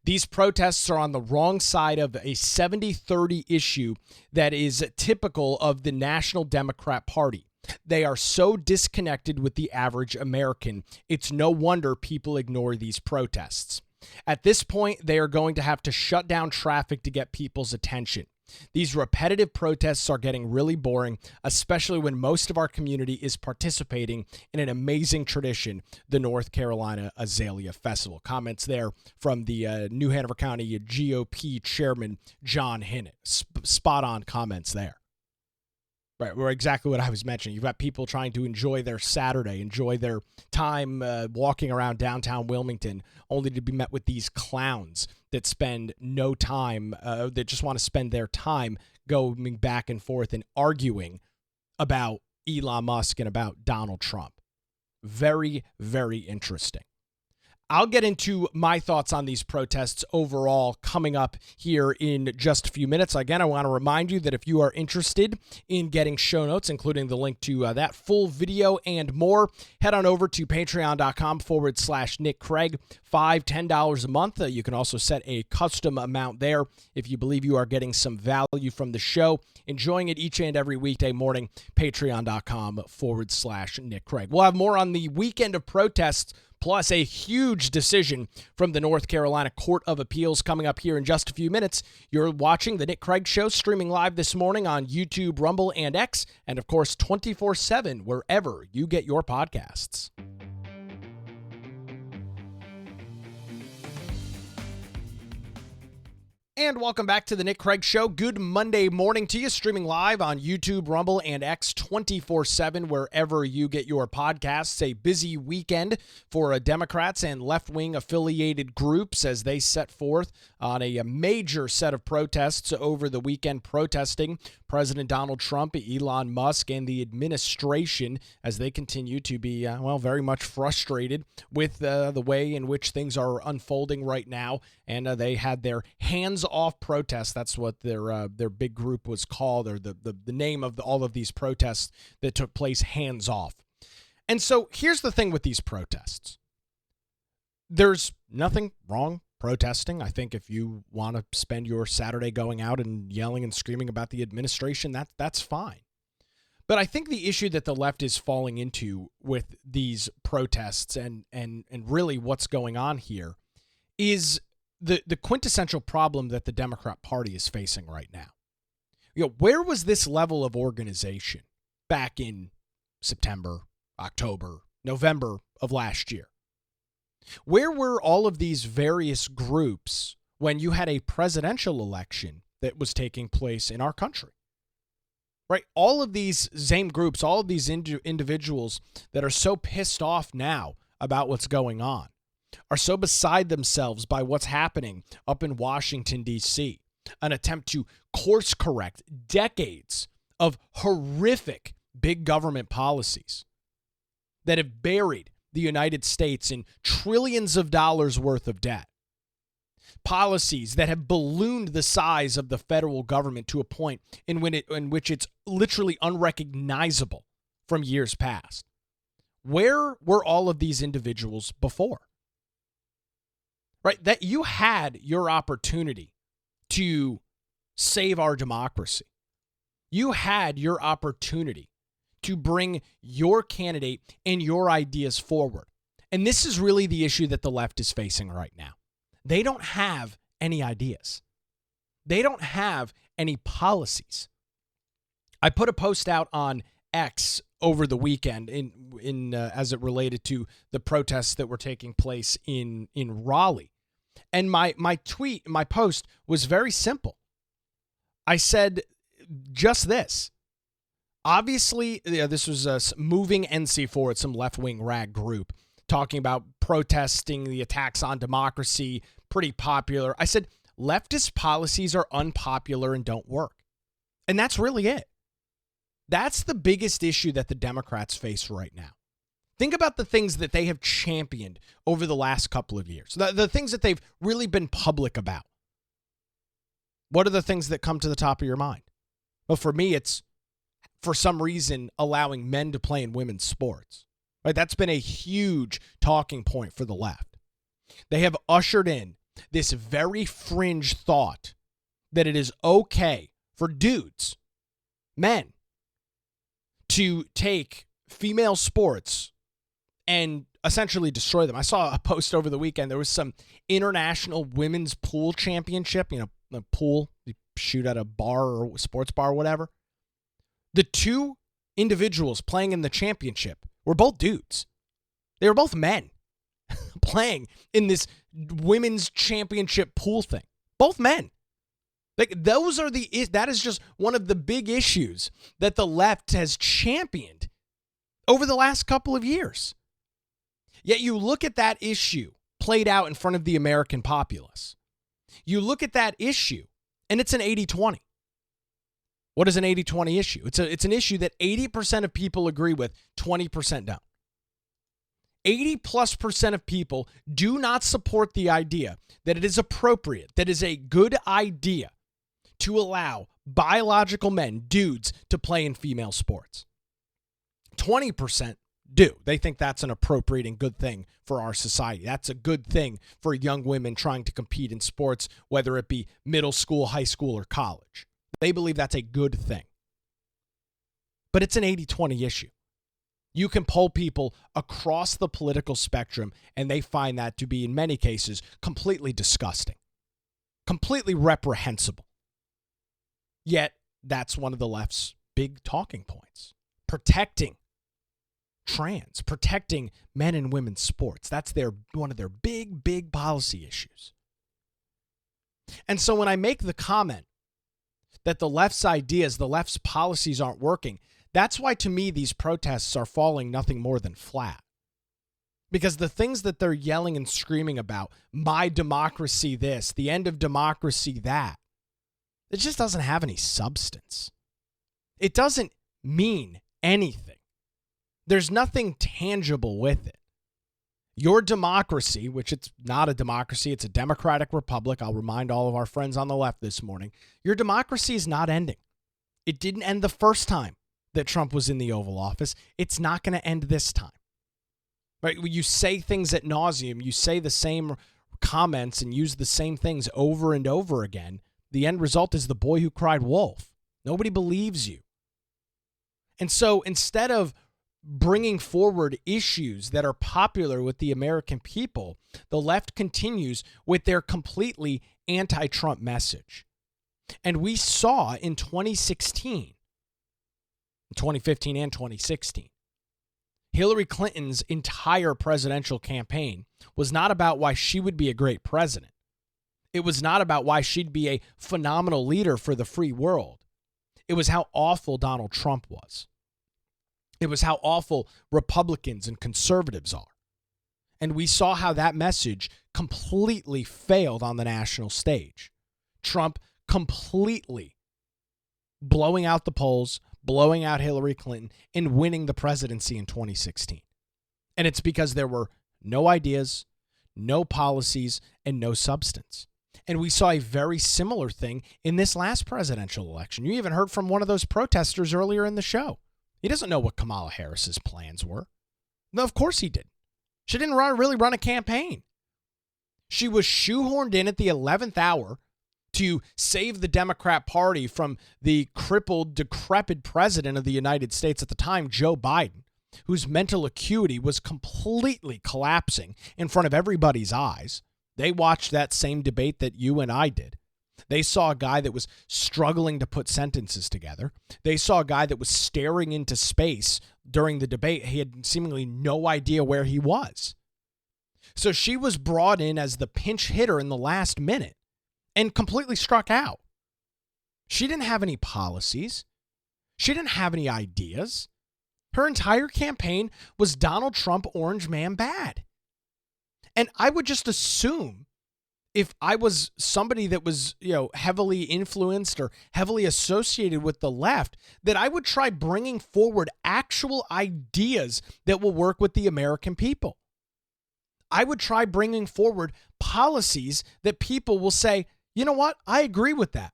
Speaker 1: These protests are on the wrong side of a 70-30 issue that is typical of the National Democrat Party. They are so disconnected with the average American, it's no wonder people ignore these protests. At this point, they are going to have to shut down traffic to get people's attention. These repetitive protests are getting really boring, especially when most of our community is participating in an amazing tradition, the North Carolina Azalea Festival. Comments there from the New Hanover County GOP chairman, John Hinnant. Spot on comments there. Right, we're exactly what I was mentioning. You've got people trying to enjoy their Saturday, enjoy their time walking around downtown Wilmington, only to be met with these clowns that spend no time, that just want to spend their time going back and forth and arguing about Elon Musk and about Donald Trump. Very, very interesting. I'll get into my thoughts on these protests overall coming up here in just a few minutes. Again, I want to remind you that if you are interested in getting show notes, including the link to that full video and more, head on over to patreon.com/Nick Craig. $5, $10 a month. You can also set a custom amount there if you believe you are getting some value from the show. Enjoying it each and every weekday morning. Patreon.com/Nick Craig. We'll have more on the weekend of protests, plus a huge decision from the North Carolina Court of Appeals coming up here in just a few minutes. You're watching The Nick Craig Show, streaming live this morning on YouTube, Rumble, and X, and of course 24/7 wherever you get your podcasts. And welcome back to the Nick Craig Show. Good Monday morning to you, streaming live on YouTube, Rumble, and X 24/7, wherever you get your podcasts. A busy weekend for Democrats and left-wing affiliated groups as they set forth on a major set of protests over the weekend, protesting President Donald Trump, Elon Musk, and the administration as they continue to be, very much frustrated with the way in which things are unfolding right now. And they had their hands-off protests. That's what their big group was called, or the name of all of these protests that took place, hands off. And so here's the thing with these protests. There's nothing wrong protesting. I think if you want to spend your Saturday going out and yelling and screaming about the administration, that's fine. But I think the issue that the left is falling into with these protests and really what's going on here is the quintessential problem that the Democrat Party is facing right now. Where was this level of organization back in September, October, November of last year? Where were all of these various groups when you had a presidential election that was taking place in our country? Right? All of these same groups, all of these individuals that are so pissed off now about what's going on, are so beside themselves by what's happening up in Washington, D.C., an attempt to course correct decades of horrific big government policies that have buried the United States in trillions of dollars worth of debt. Policies that have ballooned the size of the federal government to a point in which it's literally unrecognizable from years past. Where were all of these individuals before? Right? That you had your opportunity to save our democracy. You had your opportunity to bring your candidate and your ideas forward. And this is really the issue that the left is facing right now. They don't have any ideas. They don't have any policies. I put a post out on X over the weekend in as it related to the protests that were taking place in Raleigh. And my post was very simple. I said just this. Obviously, this was Moving NC Forward, some left-wing rag group, talking about protesting the attacks on democracy, pretty popular. I said, leftist policies are unpopular and don't work. And that's really it. That's the biggest issue that the Democrats face right now. Think about the things that they have championed over the last couple of years, the things that they've really been public about. What are the things that come to the top of your mind? Well, for me, it's, for some reason, allowing men to play in women's sports. Right? That's been a huge talking point for the left. They have ushered in this very fringe thought that it is okay for dudes, men, to take female sports and essentially destroy them. I saw a post over the weekend. There was some international women's pool championship, the pool, you shoot at a bar or sports bar or whatever. The two individuals playing in the championship were both dudes. They were both men playing in this women's championship pool thing. Both men. That is just one of the big issues that the left has championed over the last couple of years. Yet you look at that issue played out in front of the American populace. You look at that issue, and it's an 80-20. What is an 80-20 issue? It's an issue that 80% of people agree with, 20% don't. 80+% of people do not support the idea that it is appropriate, that is a good idea to allow biological men, dudes, to play in female sports. 20% do. They think that's an appropriate and good thing for our society. That's a good thing for young women trying to compete in sports, whether it be middle school, high school, or college. They believe that's a good thing. But it's an 80-20 issue. You can poll people across the political spectrum, and they find that to be, in many cases, completely disgusting, completely reprehensible. Yet, that's one of the left's big talking points. Protecting trans, protecting men and women's sports. That's one of their big policy issues. And so when I make the comment that the left's ideas, the left's policies aren't working, that's why, to me, these protests are falling nothing more than flat. Because the things that they're yelling and screaming about, my democracy this, the end of democracy that, it just doesn't have any substance. It doesn't mean anything. There's nothing tangible with it. Your democracy, which it's not a democracy, it's a democratic republic. I'll remind all of our friends on the left this morning, your democracy is not ending. It didn't end the first time that Trump was in the Oval Office. It's not going to end this time. Right? You say things ad nauseum, you say the same comments and use the same things over and over again. The end result is the boy who cried wolf. Nobody believes you. And so instead of bringing forward issues that are popular with the American people, the left continues with their completely anti-Trump message. And we saw in 2015 and 2016, Hillary Clinton's entire presidential campaign was not about why she would be a great president. It was not about why she'd be a phenomenal leader for the free world. It was how awful Donald Trump was. It was how awful Republicans and conservatives are. And we saw how that message completely failed on the national stage. Trump completely blowing out the polls, blowing out Hillary Clinton, and winning the presidency in 2016. And it's because there were no ideas, no policies, and no substance. And we saw a very similar thing in this last presidential election. You even heard from one of those protesters earlier in the show. He doesn't know what Kamala Harris's plans were. No, of course he didn't. She didn't really run a campaign. She was shoehorned in at the 11th hour to save the Democrat Party from the crippled, decrepit president of the United States at the time, Joe Biden, whose mental acuity was completely collapsing in front of everybody's eyes. They watched that same debate that you and I did. They saw a guy that was struggling to put sentences together. They saw a guy that was staring into space during the debate. He had seemingly no idea where he was. So she was brought in as the pinch hitter in the last minute and completely struck out. She didn't have any policies. She didn't have any ideas. Her entire campaign was Donald Trump, orange man bad. And I would just assume if I was somebody that was, heavily influenced or heavily associated with the left, that I would try bringing forward actual ideas that will work with the American people. I would try bringing forward policies that people will say, you know what? I agree with that.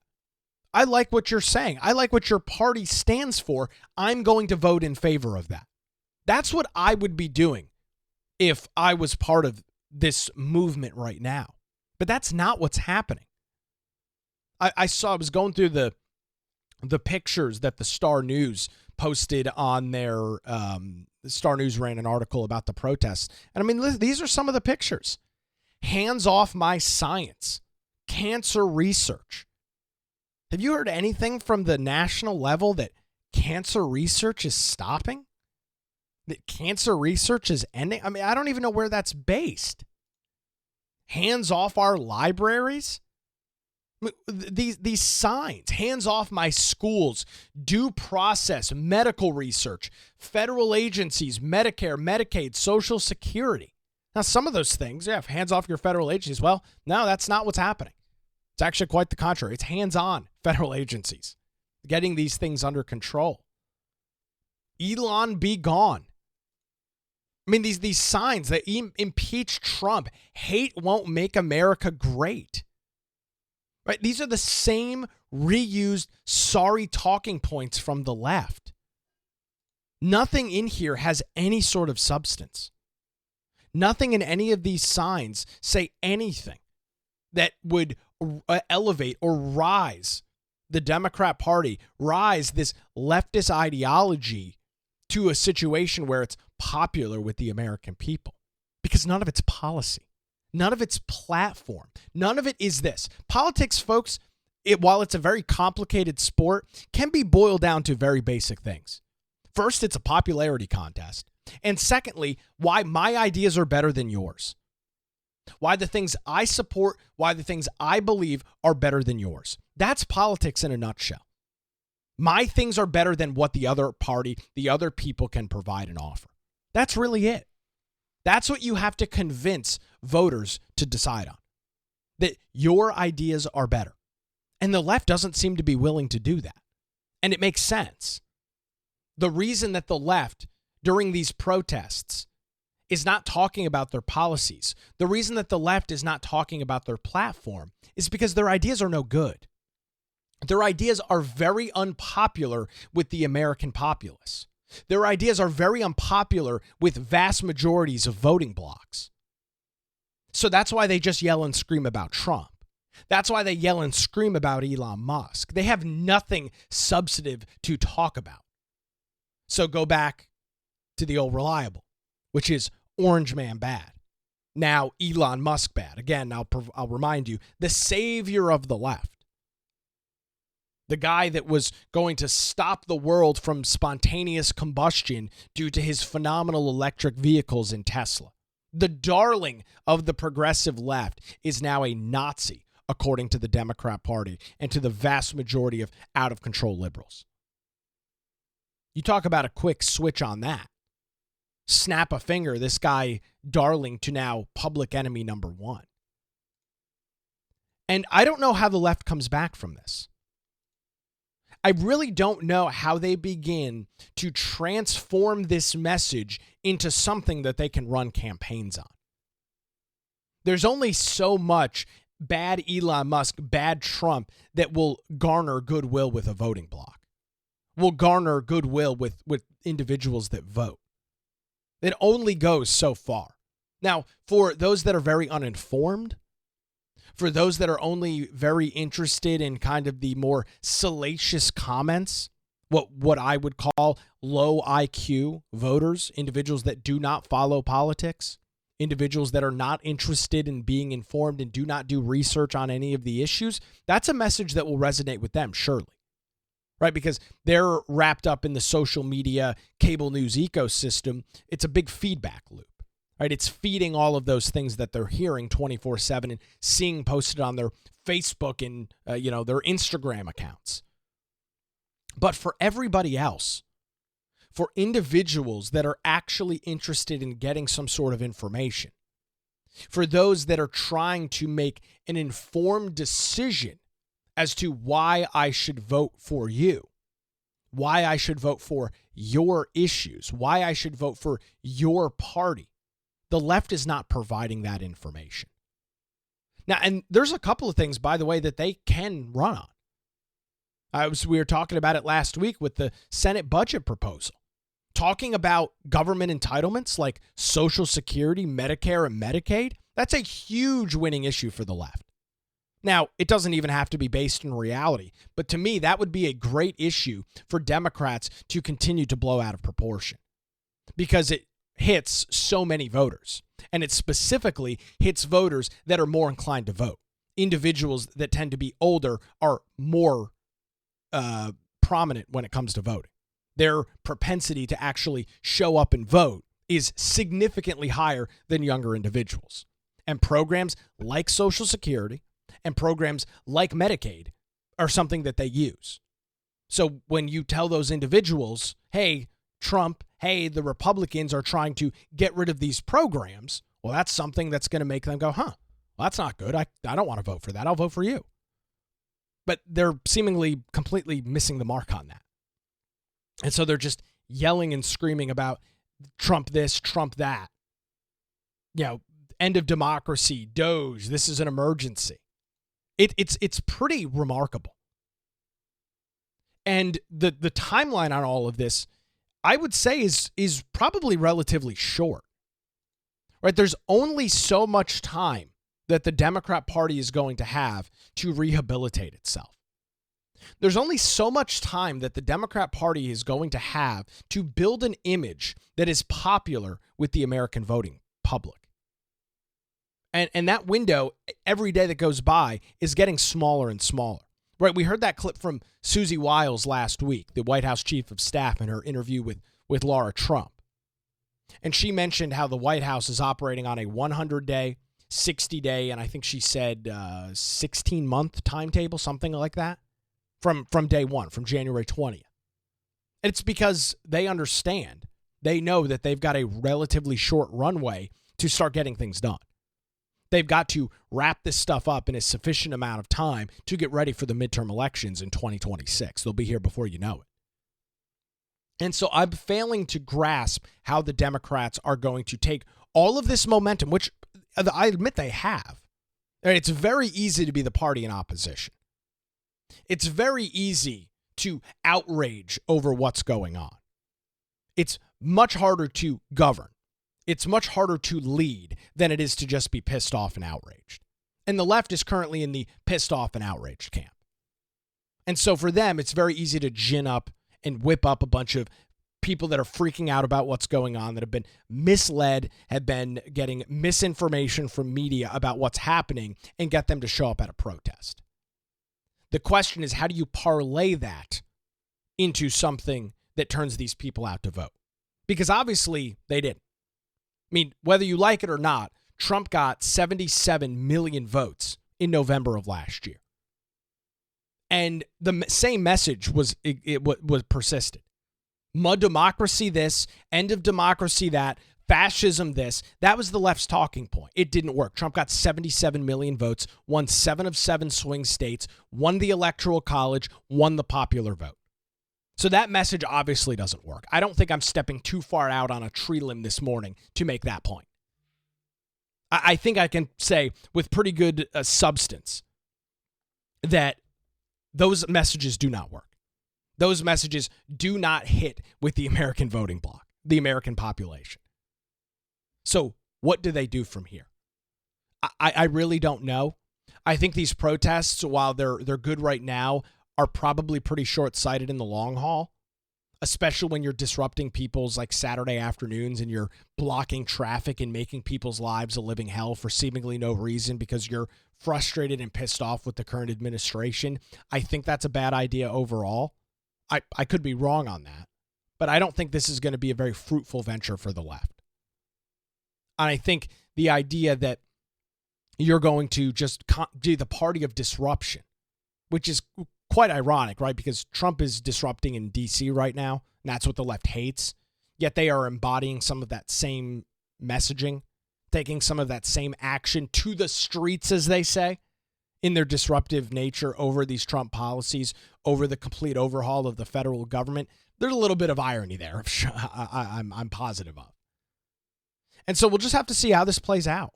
Speaker 1: I like what you're saying. I like what your party stands for. I'm going to vote in favor of that. That's what I would be doing if I was part of this movement right now. But that's not what's happening. I was going through the pictures that the Star News posted on their, the Star News ran an article about the protests. And I mean, these are some of the pictures. Hands off my science. Cancer research. Have you heard anything from the national level that cancer research is stopping? That cancer research is ending? I mean, I don't even know where that's based. Hands off our libraries? These signs, hands off my schools, due process, medical research, federal agencies, Medicare, Medicaid, Social Security. Now, some of those things, yeah, hands off your federal agencies. Well, no, that's not what's happening. It's actually quite the contrary. It's hands on federal agencies, getting these things under control. Elon be gone. I mean, these signs that impeach Trump, hate won't make America great. Right? These are the same reused sorry talking points from the left. Nothing in here has any sort of substance. Nothing in any of these signs say anything that would elevate or rise the Democrat Party, rise this leftist ideology to a situation where it's popular with the American people. Because none of it's policy. None of it's platform. None of it is this. Politics, folks, while it's a very complicated sport, can be boiled down to very basic things. First, it's a popularity contest. And secondly, why my ideas are better than yours. Why the things I support, why the things I believe are better than yours. That's politics in a nutshell. My things are better than what the other party, the other people can provide and offer. That's really it. That's what you have to convince voters to decide on. That your ideas are better. And the left doesn't seem to be willing to do that. And it makes sense. The reason that the left, during these protests, is not talking about their policies, the reason that the left is not talking about their platform, is because their ideas are no good. Their ideas are very unpopular with the American populace. Their ideas are very unpopular with vast majorities of voting blocs. So that's why they just yell and scream about Trump. That's why they yell and scream about Elon Musk. They have nothing substantive to talk about. So go back to the old reliable, which is Orange Man bad. Now Elon Musk bad. Again, I'll remind you, the savior of the left. The guy that was going to stop the world from spontaneous combustion due to his phenomenal electric vehicles in Tesla. The darling of the progressive left is now a Nazi, according to the Democrat Party and to the vast majority of out-of-control liberals. You talk about a quick switch on that. Snap a finger, this guy darling to now public enemy number one. And I don't know how the left comes back from this. I really don't know how they begin to transform this message into something that they can run campaigns on. There's only so much bad Elon Musk, bad Trump that will garner goodwill with a voting bloc, will garner goodwill with individuals that vote. It only goes so far. Now, for those that are very uninformed, for those that are only very interested in kind of the more salacious comments, what I would call low IQ voters, individuals that do not follow politics, individuals that are not interested in being informed and do not do research on any of the issues, that's a message that will resonate with them, surely. Right? Because they're wrapped up in the social media, cable news ecosystem. It's a big feedback loop. Right? It's feeding all of those things that they're hearing 24/7 and seeing posted on their Facebook and their Instagram accounts. But for everybody else, for individuals that are actually interested in getting some sort of information, for those that are trying to make an informed decision as to why I should vote for you, why I should vote for your issues, why I should vote for your party, the left is not providing that information. Now, and there's a couple of things, by the way, that they can run on. We were talking about it last week with the Senate budget proposal, talking about government entitlements like Social Security, Medicare, and Medicaid. That's a huge winning issue for the left. Now, it doesn't even have to be based in reality, but to me, that would be a great issue for Democrats to continue to blow out of proportion because it hits so many voters, and it specifically hits voters that are more inclined to vote. Individuals that tend to be older are more prominent when it comes to voting. Their propensity to actually show up and vote is significantly higher than younger individuals. And programs like Social Security and programs like Medicaid are something that they use. So when you tell those individuals, hey, Trump, hey, the Republicans are trying to get rid of these programs, well, that's something that's going to make them go, well, that's not good. I don't want to vote for that. I'll vote for you. But they're seemingly completely missing the mark on that. And so they're just yelling and screaming about Trump this, Trump that. End of democracy, Doge, this is an emergency. It's pretty remarkable. And the timeline on all of this, I would say, is probably relatively short. Right? There's only so much time that the Democrat Party is going to have to rehabilitate itself. There's only so much time that the Democrat Party is going to have to build an image that is popular with the American voting public. And that window, every day that goes by, is getting smaller and smaller. Right? We heard that clip from Susie Wiles last week, the White House chief of staff, in her interview with Laura Trump. And she mentioned how the White House is operating on a 100-day, 60-day, and I think she said 16-month timetable, something like that, from day one, from January 20th. And it's because they understand, they know that they've got a relatively short runway to start getting things done. They've got to wrap this stuff up in a sufficient amount of time to get ready for the midterm elections in 2026. They'll be here before you know it. And so I'm failing to grasp how the Democrats are going to take all of this momentum, which I admit they have. It's very easy to be the party in opposition. It's very easy to outrage over what's going on. It's much harder to govern. It's much harder to lead than it is to just be pissed off and outraged. And the left is currently in the pissed off and outraged camp. And so for them, it's very easy to gin up and whip up a bunch of people that are freaking out about what's going on, that have been misled, have been getting misinformation from media about what's happening, and get them to show up at a protest. The question is, how do you parlay that into something that turns these people out to vote? Because obviously they didn't. I mean, whether you like it or not, Trump got 77 million votes in November of last year. And the same message was persisted. Mud democracy this, end of democracy that, fascism this. That was the left's talking point. It didn't work. Trump got 77 million votes, won 7 of 7 swing states, won the Electoral College, won the popular vote. So that message obviously doesn't work. I don't think I'm stepping too far out on a tree limb this morning to make that point. I think I can say with pretty good substance that those messages do not work. Those messages do not hit with the American voting bloc, the American population. So what do they do from here? I really don't know. I think these protests, while they're good right now, are probably pretty short-sighted in the long haul, especially when you're disrupting people's like Saturday afternoons and you're blocking traffic and making people's lives a living hell for seemingly no reason because you're frustrated and pissed off with the current administration. I think that's a bad idea overall. I could be wrong on that, but I don't think this is going to be a very fruitful venture for the left. And I think the idea that you're going to just do the party of disruption, which is quite ironic, right? Because Trump is disrupting in D.C. right now, and that's what the left hates. Yet they are embodying some of that same messaging, taking some of that same action to the streets, as they say, in their disruptive nature over these Trump policies, over the complete overhaul of the federal government. There's a little bit of irony there, I'm positive of. And so we'll just have to see how this plays out.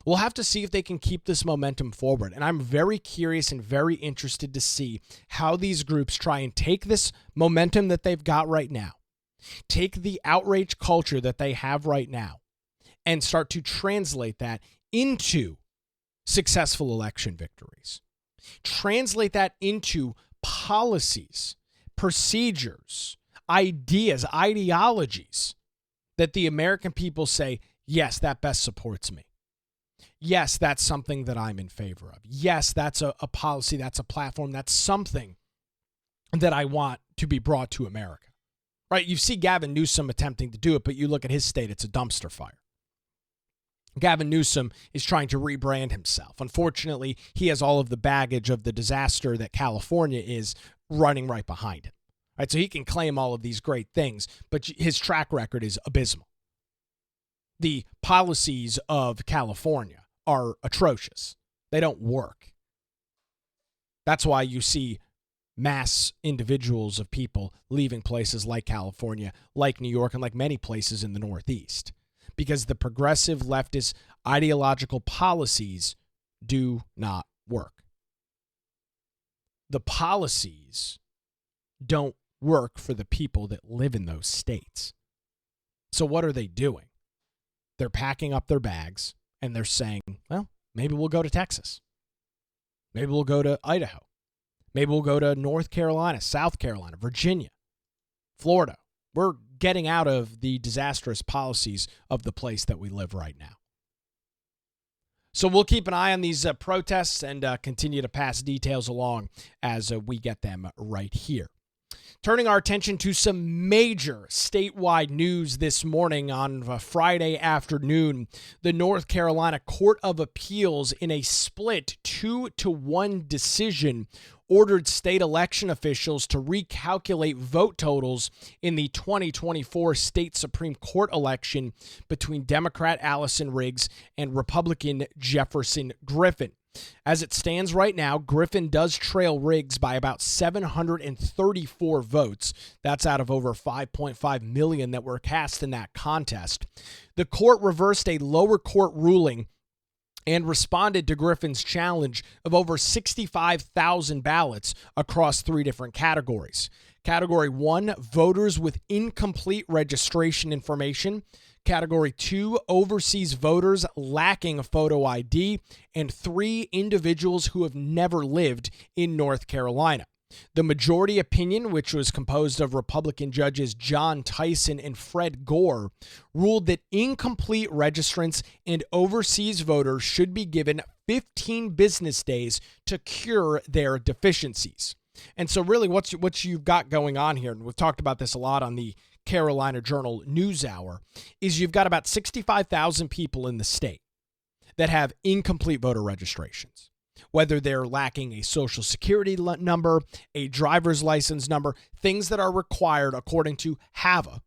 Speaker 1: We'll have to see if they can keep this momentum forward. And I'm very curious and very interested to see how these groups try and take this momentum that they've got right now, take the outrage culture that they have right now, and start to translate that into successful election victories. Translate that into policies, procedures, ideas, ideologies that the American people say, yes, that best supports me. Yes, that's something that I'm in favor of. Yes, that's a policy, that's a platform, that's something that I want to be brought to America. Right? You see Gavin Newsom attempting to do it, but you look at his state, it's a dumpster fire. Gavin Newsom is trying to rebrand himself. Unfortunately, he has all of the baggage of the disaster that California is running right behind him. Right? So he can claim all of these great things, but his track record is abysmal. The policies of California are atrocious. They don't work. That's why you see mass individuals of people leaving places like California, like New York, and like many places in the Northeast, because the progressive leftist ideological policies do not work. The policies don't work for the people that live in those states. So what are they doing? They're packing up their bags and they're saying, well, maybe we'll go to Texas. Maybe we'll go to Idaho. Maybe we'll go to North Carolina, South Carolina, Virginia, Florida. We're getting out of the disastrous policies of the place that we live right now. So we'll keep an eye on these protests and continue to pass details along as we get them right here. Turning our attention to some major statewide news this morning on Friday afternoon, the North Carolina Court of Appeals, in a split 2-1 decision, ordered state election officials to recalculate vote totals in the 2024 state Supreme Court election between Democrat Allison Riggs and Republican Jefferson Griffin. As it stands right now, Griffin does trail Riggs by about 734 votes. That's out of over 5.5 million that were cast in that contest. The court reversed a lower court ruling and responded to Griffin's challenge of over 65,000 ballots across 3 different categories. Category 1, voters with incomplete registration information. Category 2, overseas voters lacking a photo ID. And 3, individuals who have never lived in North Carolina. The majority opinion, which was composed of Republican judges John Tyson and Fred Gore, ruled that incomplete registrants and overseas voters should be given 15 business days to cure their deficiencies. And so really what you've got going on here, and we've talked about this a lot on the Carolina Journal News Hour, is you've got about 65,000 people in the state that have incomplete voter registrations. Whether they're lacking a social security number, a driver's license number, things that are required according to HAVA,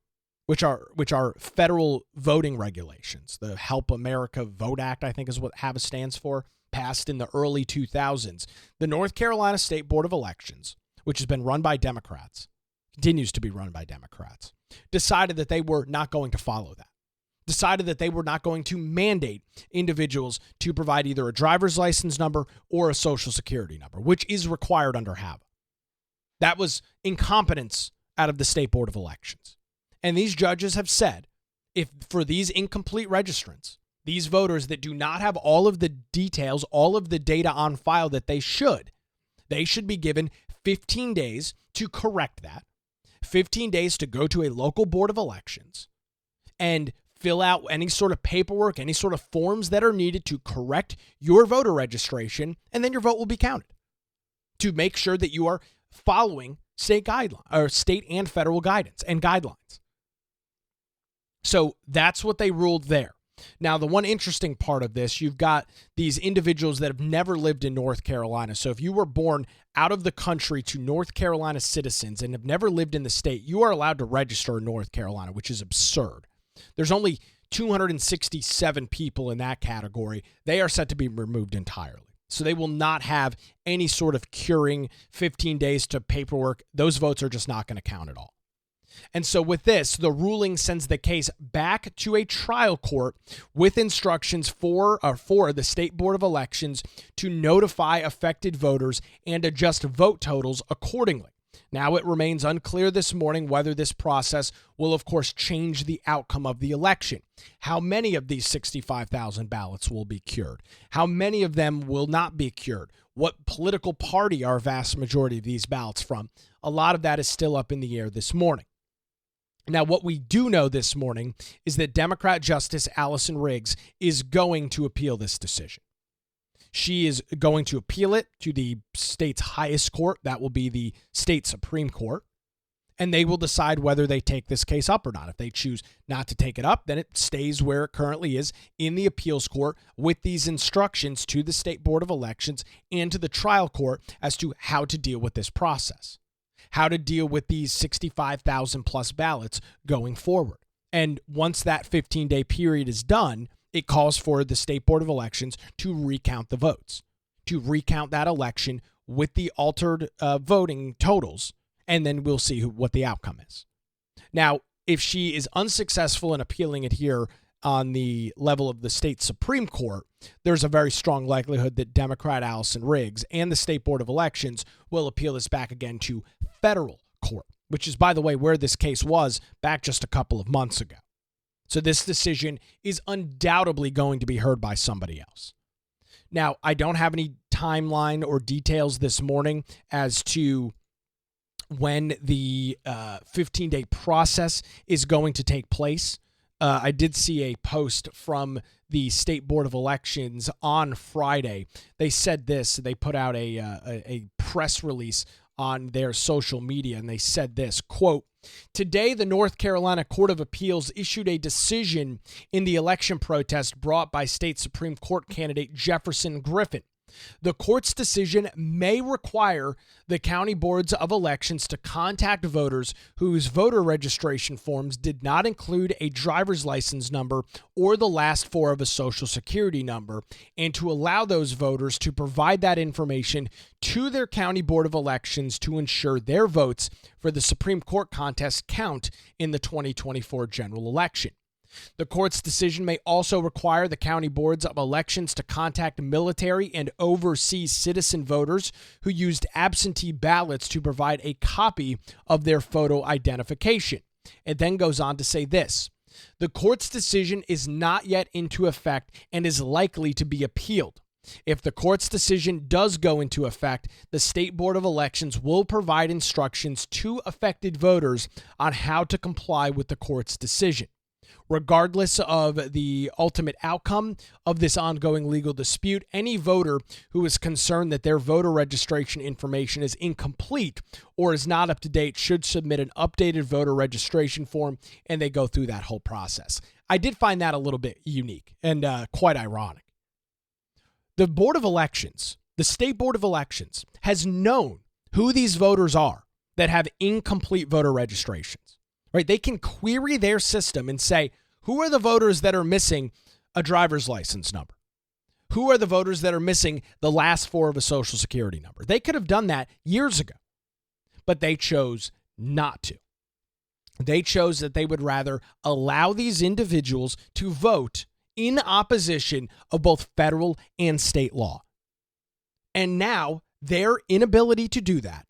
Speaker 1: which are federal voting regulations. The Help America Vote Act, I think is what HAVA stands for, passed in the early 2000s. The North Carolina State Board of Elections, which has been run by Democrats, continues to be run by Democrats, decided that they were not going to follow that. Decided that they were not going to mandate individuals to provide either a driver's license number or a social security number, which is required under HAVA. That was incompetence out of the State Board of Elections. And these judges have said, if for these incomplete registrants, these voters that do not have all of the details, all of the data on file that they should be given 15 days to correct that, 15 days to go to a local board of elections and fill out any sort of paperwork, any sort of forms that are needed to correct your voter registration, and then your vote will be counted to make sure that you are following state guidelines or state and federal guidance and guidelines. So that's what they ruled there. Now, the one interesting part of this, you've got these individuals that have never lived in North Carolina. So if you were born out of the country to North Carolina citizens and have never lived in the state, you are allowed to register in North Carolina, which is absurd. There's only 267 people in that category. They are set to be removed entirely. So they will not have any sort of curing 15 days to paperwork. Those votes are just not going to count at all. And so with this, the ruling sends the case back to a trial court with instructions for the State Board of Elections to notify affected voters and adjust vote totals accordingly. Now, it remains unclear this morning whether this process will, of course, change the outcome of the election. How many of these 65,000 ballots will be cured? How many of them will not be cured? What political party are a vast majority of these ballots from? A lot of that is still up in the air this morning. Now, what we do know this morning is that Democrat Justice Allison Riggs is going to appeal this decision. She is going to appeal it to the state's highest court. That will be the state Supreme Court. And they will decide whether they take this case up or not. If they choose not to take it up, then it stays where it currently is in the appeals court with these instructions to the State Board of Elections and to the trial court as to how to deal with this process, how to deal with these 65,000 plus ballots going forward. And once that 15-day period is done, it calls for the State Board of Elections to recount the votes, to recount that election with the altered voting totals, and then we'll see what the outcome is. Now, if she is unsuccessful in appealing it here on the level of the state Supreme Court, there's a very strong likelihood that Democrat Allison Riggs and the State Board of Elections will appeal this back again to federal court, which is, by the way, where this case was back just a couple of months ago. So this decision is undoubtedly going to be heard by somebody else. Now, I don't have any timeline or details this morning as to when the 15-day process is going to take place. I did see a post from the State Board of Elections on Friday. They said this. They put out a press release on their social media, and they said this, quote, "Today, the North Carolina Court of Appeals issued a decision in the election protest brought by state Supreme Court candidate Jefferson Griffin. The court's decision may require the county boards of elections to contact voters whose voter registration forms did not include a driver's license number or the last four of a social security number, and to allow those voters to provide that information to their county board of elections to ensure their votes for the Supreme Court contest count in the 2024 general election. The court's decision may also require the county boards of elections to contact military and overseas citizen voters who used absentee ballots to provide a copy of their photo identification." It then goes on to say this, "The court's decision is not yet into effect and is likely to be appealed. If the court's decision does go into effect, the State Board of Elections will provide instructions to affected voters on how to comply with the court's decision. Regardless of the ultimate outcome of this ongoing legal dispute, any voter who is concerned that their voter registration information is incomplete or is not up to date should submit an updated voter registration form," and they go through that whole process. I did find that a little bit unique and quite ironic. The Board of Elections, the State Board of Elections, has known who these voters are that have incomplete voter registrations. Right? They can query their system and say, who are the voters that are missing a driver's license number? Who are the voters that are missing the last four of a social security number? They could have done that years ago, but they chose not to. They chose that they would rather allow these individuals to vote in opposition of both federal and state law. And now their inability to do that,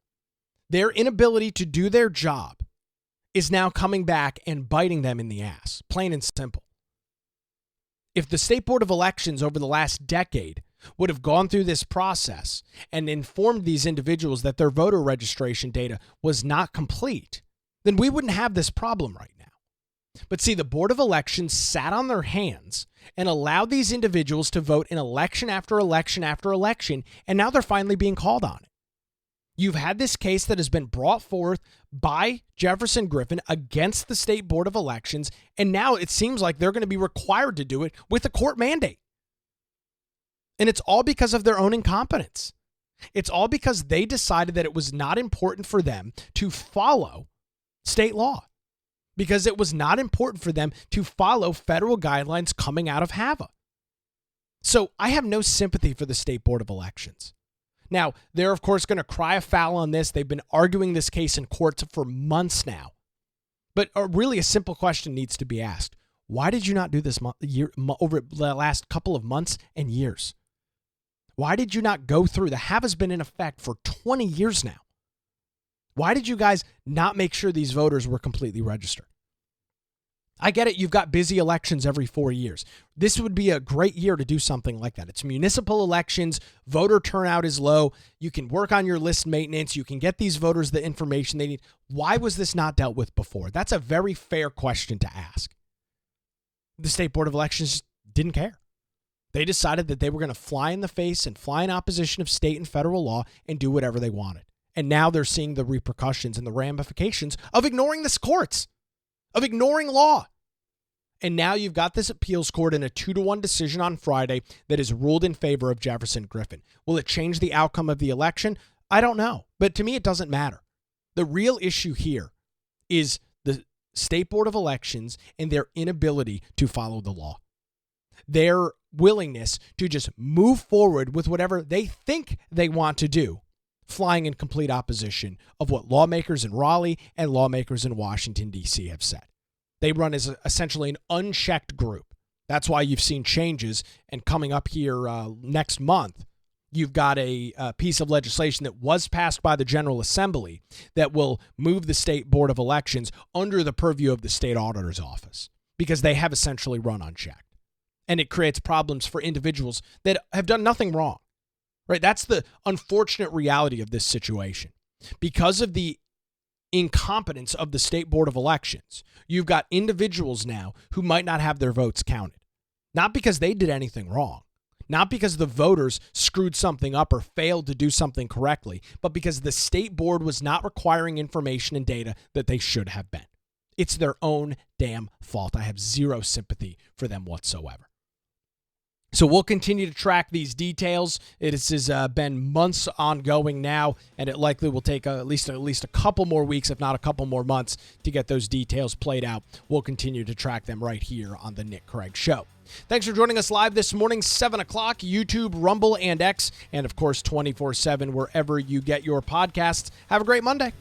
Speaker 1: their inability to do their job, is now coming back and biting them in the ass, plain and simple. If the State Board of Elections over the last decade would have gone through this process and informed these individuals that their voter registration data was not complete, then we wouldn't have this problem right now. But see, the Board of Elections sat on their hands and allowed these individuals to vote in election after election after election, and now they're finally being called on it. You've had this case that has been brought forth by Jefferson Griffin against the State Board of Elections, and now it seems like they're going to be required to do it with a court mandate. And it's all because of their own incompetence. It's all because they decided that it was not important for them to follow state law, because it was not important for them to follow federal guidelines coming out of HAVA. So I have no sympathy for the State Board of Elections. Now, they're, of course, going to cry a foul on this. They've been arguing this case in courts for months now. But really, a simple question needs to be asked. Why did you not do this over the last couple of months and years? Why did you not go through? The HAVA has been in effect for 20 years now. Why did you guys not make sure these voters were completely registered? I get it. You've got busy elections every 4 years. This would be a great year to do something like that. It's municipal elections. Voter turnout is low. You can work on your list maintenance. You can get these voters the information they need. Why was this not dealt with before? That's a very fair question to ask. The State Board of Elections just didn't care. They decided that they were going to fly in the face and fly in opposition of state and federal law and do whatever they wanted. And now they're seeing the repercussions and the ramifications of ignoring the courts, of ignoring law. And now you've got this appeals court in a 2-1 decision on Friday that is ruled in favor of Jefferson Griffin. Will it change the outcome of the election? I don't know. But to me, it doesn't matter. The real issue here is the State Board of Elections and their inability to follow the law. Their willingness to just move forward with whatever they think they want to do, flying in complete opposition of what lawmakers in Raleigh and lawmakers in Washington, D.C. have said. They run as essentially an unchecked group. That's why you've seen changes. And coming up here next month, you've got a piece of legislation that was passed by the General Assembly that will move the State Board of Elections under the purview of the State Auditor's Office because they have essentially run unchecked. And it creates problems for individuals that have done nothing wrong. Right? That's the unfortunate reality of this situation. Because of the incompetence of the State Board of Elections, you've got individuals now who might not have their votes counted. Not because they did anything wrong, not because the voters screwed something up or failed to do something correctly, but because the State Board was not requiring information and data that they should have been. It's their own damn fault. I have zero sympathy for them whatsoever. So we'll continue to track these details. It has been months ongoing now, and it likely will take at least a couple more weeks, if not a couple more months, to get those details played out. We'll continue to track them right here on the Nick Craig Show. Thanks for joining us live this morning, 7 o'clock, YouTube, Rumble, and X, and of course 24/7 wherever you get your podcasts. Have a great Monday.